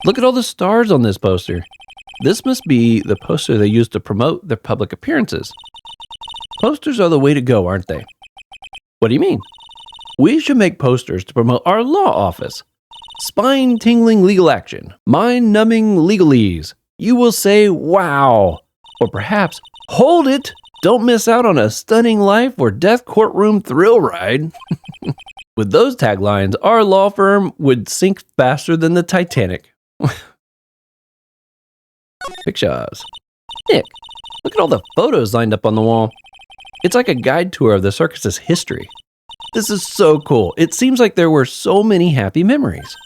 Look at all the stars on this poster. This must be the poster they use to promote their public appearances. Posters are the way to go, aren't they? What do you mean? We should make posters to promote our law office. Spine-tingling legal action. Mind-numbing legalese. You will say, wow. Or perhaps, hold it. Don't miss out on a stunning life or death courtroom thrill ride. With those taglines, our law firm would sink faster than the Titanic. Pictures. Nick, look at all the photos lined up on the wall. It's like a guide tour of the circus's history. This is so cool. It seems like there were so many happy memories.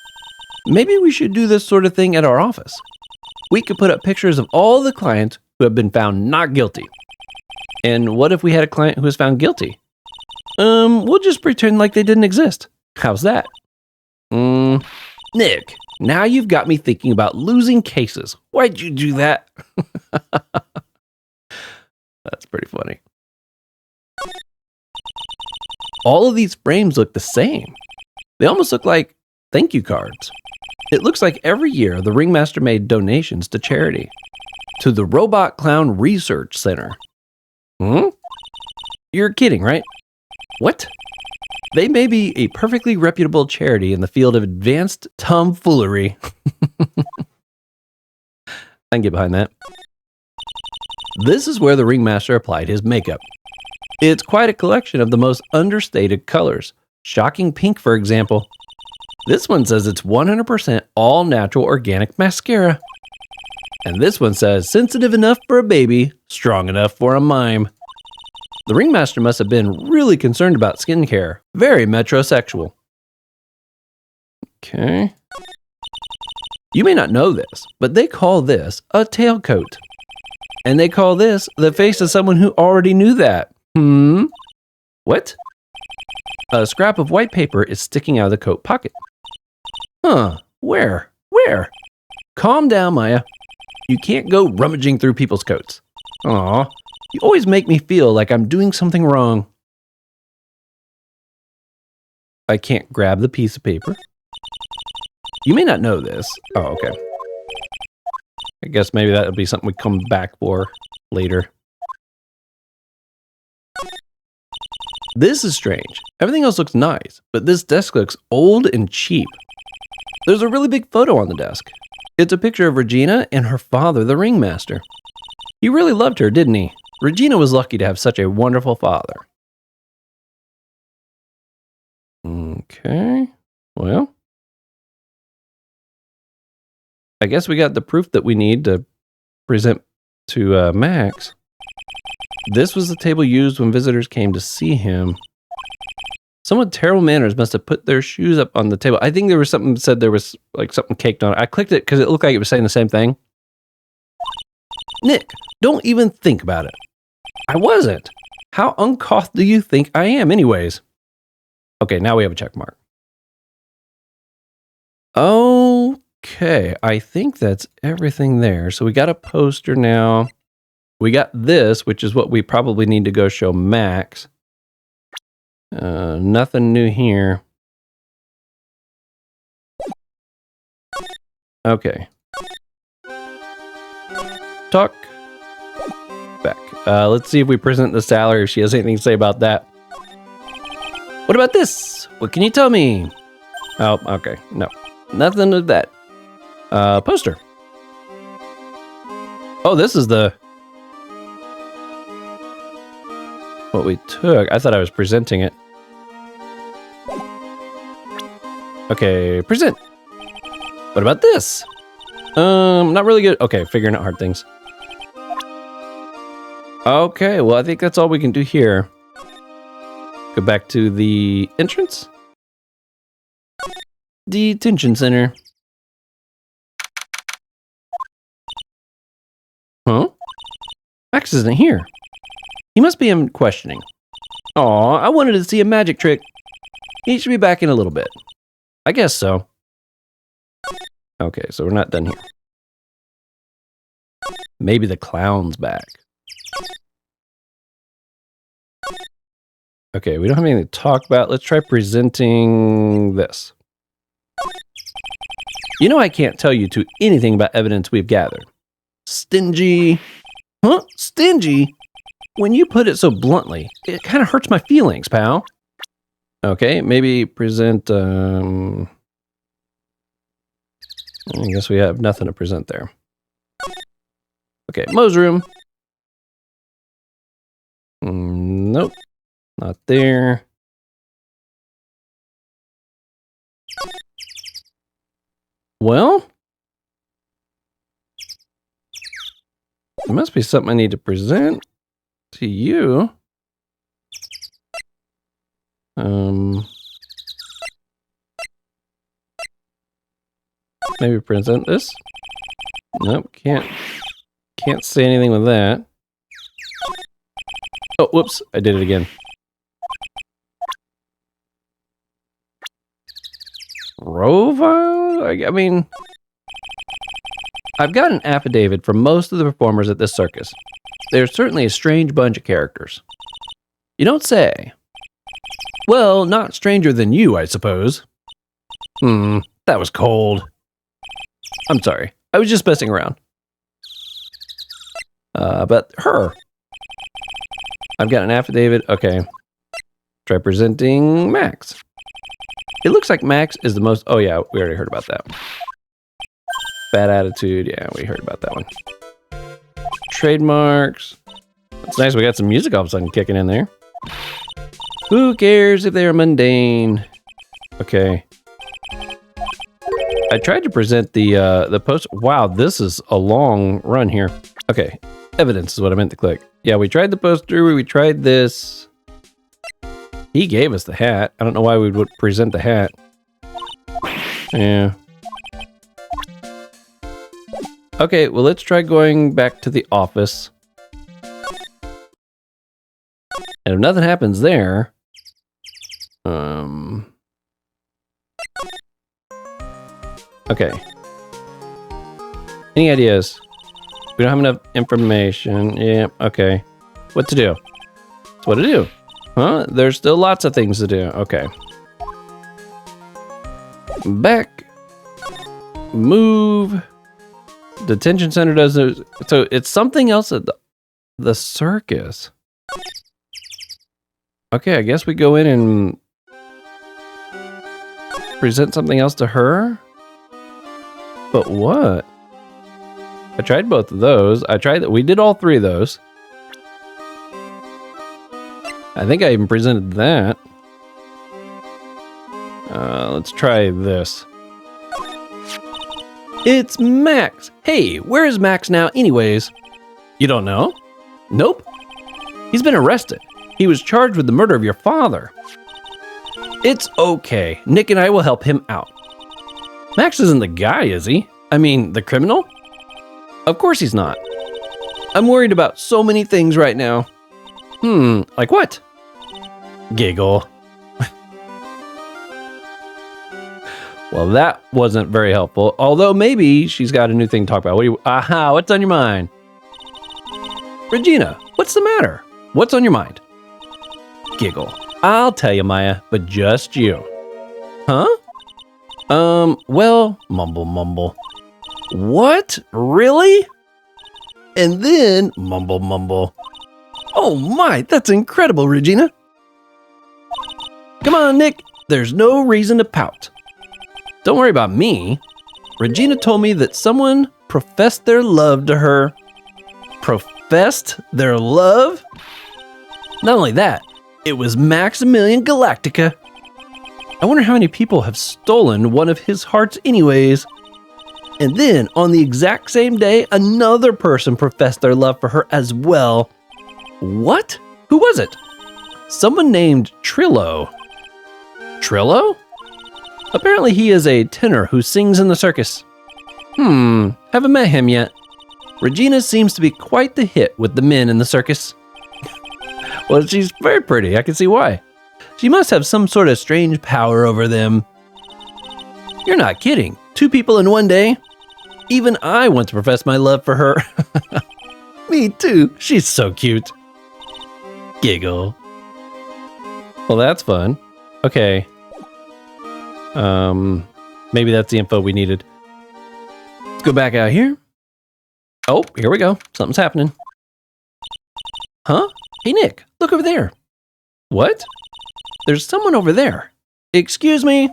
Maybe we should do this sort of thing at our office. We could put up pictures of all the clients who have been found not guilty. And what if we had a client who was found guilty? We'll just pretend like they didn't exist. How's that? Nick, now you've got me thinking about losing cases. Why'd you do that? That's pretty funny. All of these frames look the same. They almost look like thank you cards. It looks like every year the Ringmaster made donations to charity. To the Robot Clown Research Center. You're kidding, right? What? They may be a perfectly reputable charity in the field of advanced tomfoolery. I can get behind that. This is where the Ringmaster applied his makeup. It's quite a collection of the most understated colors. Shocking pink, for example. This one says it's 100% all natural organic mascara. And this one says sensitive enough for a baby, strong enough for a mime. The Ringmaster must have been really concerned about skincare. Very metrosexual. Okay. You may not know this, but they call this a tailcoat. And they call this the face of someone who already knew that. What? A scrap of white paper is sticking out of the coat pocket. Huh. Where? Calm down, Maya. You can't go rummaging through people's coats. Aw. You always make me feel like I'm doing something wrong. I can't grab the piece of paper. You may not know this. Oh, okay. I guess maybe that'll be something we come back for later. This is strange. Everything else looks nice, but this desk looks old and cheap. There's a really big photo on the desk. It's a picture of Regina and her father, the Ringmaster. He really loved her, didn't he? Regina was lucky to have such a wonderful father. Okay, well, I guess we got the proof that we need to present to Max. This was the table used when visitors came to see him. Someone with terrible manners must have put their shoes up on the table. I think there was something that said there was like something caked on it. I clicked it because it looked like it was saying the same thing. Nick, don't even think about it. I wasn't. How uncouth do you think I am anyways? Okay, now we have a check mark. Okay, I think that's everything there. So we got a poster now. We got this, which is what we probably need to go show Max. Nothing new here. Okay. Talk back. Let's see if we present the salary, if she has anything to say about that. What about this? What can you tell me? Oh, okay. No. Nothing of that. Poster. Oh, this is the... what we took. I thought I was presenting it. Okay, present. What about this? Not really good. Okay, figuring out hard things. Okay, well, I think that's all we can do here. Go back to the entrance. Detention center. Huh? Max isn't here. He must be in questioning. Aw, I wanted to see a magic trick. He should be back in a little bit. I guess so. Okay, so we're not done here. Maybe the clown's back. Okay, we don't have anything to talk about. Let's try presenting this. You know I can't tell you anything about evidence we've gathered. Stingy. Huh? Stingy? When you put it so bluntly, it kind of hurts my feelings, pal. Okay, maybe present, I guess we have nothing to present there. Okay, Mo's room. Nope, not there. Well, there must be something I need to present to you. Maybe present this. Nope, can't say anything with that. Oh, whoops, I did it again. Rovo? I mean, I've got an affidavit from most of the performers at this circus. They're certainly a strange bunch of characters. You don't say. Well, not stranger than you, I suppose. That was cold. I'm sorry. I was just messing around. But her. I've got an affidavit. Okay. Try presenting Max. It looks like Max is the most... Oh, yeah. We already heard about that. Bad attitude. Yeah, we heard about that one. Trademarks. It's nice we got some music all of a sudden kicking in there. Who cares if they're mundane? Okay. I tried to present the post. Wow, this is a long run here. Okay, evidence is what I meant to click. Yeah, we tried the poster. We tried this. He gave us the hat. I don't know why we would present the hat. Yeah. Okay, well, let's try going back to the office. And if nothing happens there, okay. Any ideas? We don't have enough information. Yeah, okay. What to do? What to do? Huh? There's still lots of things to do. Okay. Back. Move. Detention center does it. So it's something else at the circus. Okay, I guess we go in and present something else to her. But what? I tried both of those. We did all three of those. I think I even presented that. Let's try this. It's Max. Hey, where is Max now anyways? You don't know? Nope. He's been arrested. He was charged with the murder of your father. It's okay. Nick and I will help him out. Max isn't the guy, is he? I mean, the criminal? Of course he's not. I'm worried about so many things right now. Like what? Giggle. Well, that wasn't very helpful. Although maybe she's got a new thing to talk about. What's on your mind? Regina, what's the matter? What's on your mind? Giggle. I'll tell you, Maya, but just you. Huh? Well, mumble. What? Really? And then, mumble. Oh my, that's incredible, Regina. Come on, Nick. There's no reason to pout. Don't worry about me. Regina told me that someone professed their love to her. Professed their love? Not only that, it was Maximilian Galactica. I wonder how many people have stolen one of his hearts anyways. And then, on the exact same day, another person professed their love for her as well. What? Who was it? Someone named Trillo. Trillo? Apparently he is a tenor who sings in the circus. Haven't met him yet. Regina seems to be quite the hit with the men in the circus. Well, she's very pretty. I can see why. She must have some sort of strange power over them. You're not kidding. 2 people in one day? Even I want to profess my love for her. Me too. She's so cute. Giggle. Well, that's fun. Okay. Maybe that's the info we needed. Let's go back out here. Oh, here we go. Something's happening. Huh? Hey, Nick, look over there. What? There's someone over there. Excuse me?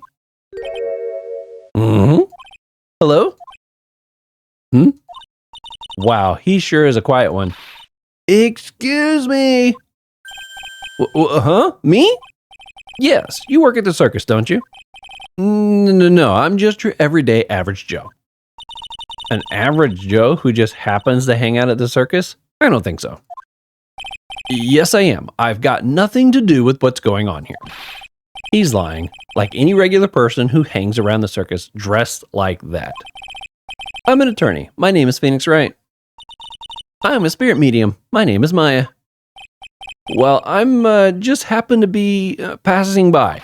Hello? Wow, he sure is a quiet one. Excuse me? Huh? Me? Yes, you work at the circus, don't you? No, I'm just your everyday average Joe. An average Joe who just happens to hang out at the circus? I don't think so. Yes, I am. I've got nothing to do with what's going on here. He's lying, like any regular person who hangs around the circus dressed like that. I'm an attorney. My name is Phoenix Wright. I'm a spirit medium. My name is Maya. Well, I'm just happen to be passing by.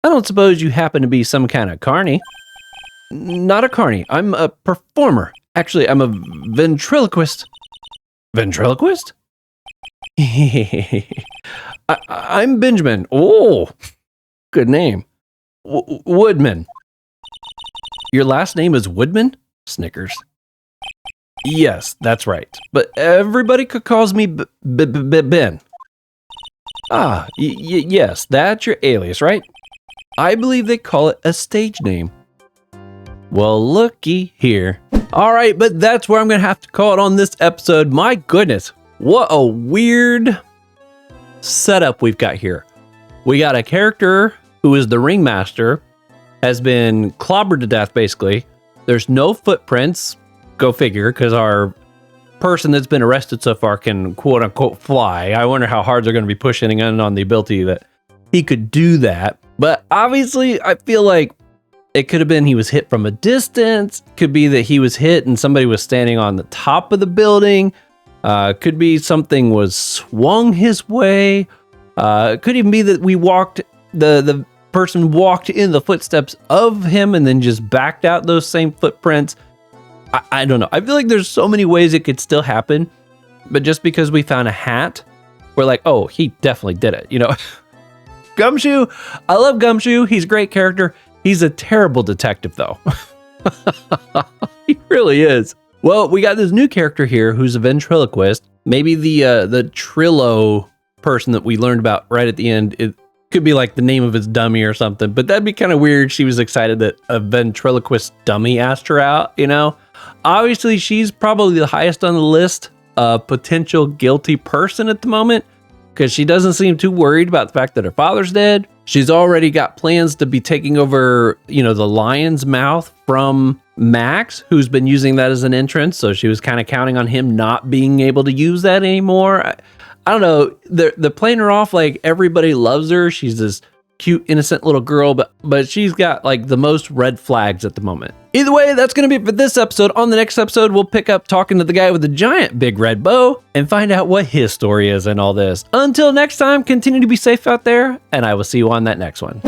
I don't suppose you happen to be some kind of carny? Not a carny. I'm a performer. Actually, I'm a ventriloquist. Ventriloquist? I'm Benjamin. Oh, good name. Woodman. Your last name is Woodman? Snickers. Yes, that's right. But everybody calls me Ben. Ah, yes, that's your alias, right? I believe they call it a stage name. Well, looky here. All right, but that's where I'm going to have to call it on this episode. My goodness, what a weird setup we've got here. We got a character who is the ringmaster, has been clobbered to death, basically. There's no footprints. Go figure, because our person that's been arrested so far can quote unquote fly. I wonder how hard they're going to be pushing in on the ability that he could do that. But obviously, I feel like it could have been he was hit from a distance. Could be that he was hit and somebody was standing on the top of the building. Could be something was swung his way. Could even be that we walked, the person walked in the footsteps of him and then just backed out those same footprints. I don't know. I feel like there's so many ways it could still happen, but just because we found a hat, we're like, oh, he definitely did it. You know, Gumshoe. I love Gumshoe. He's a great character. He's a terrible detective, though. He really is. Well, we got this new character here who's a ventriloquist. Maybe the Trillo person that we learned about right at the end. It could be like the name of his dummy or something, but that'd be kind of weird. She was excited that a ventriloquist dummy asked her out, you know? Obviously, she's probably the highest on the list of potential guilty person at the moment because she doesn't seem too worried about the fact that her father's dead. She's already got plans to be taking over, you know, the lion's mouth from Max, who's been using that as an entrance. So she was kind of counting on him not being able to use that anymore. I don't know. They're playing her off like everybody loves her. She's this cute, innocent little girl, but she's got like the most red flags at the moment. Either way, that's going to be it for this episode. On the next episode, we'll pick up talking to the guy with the giant big red bow and find out what his story is in all this. Until next time, continue to be safe out there, and I will see you on that next one.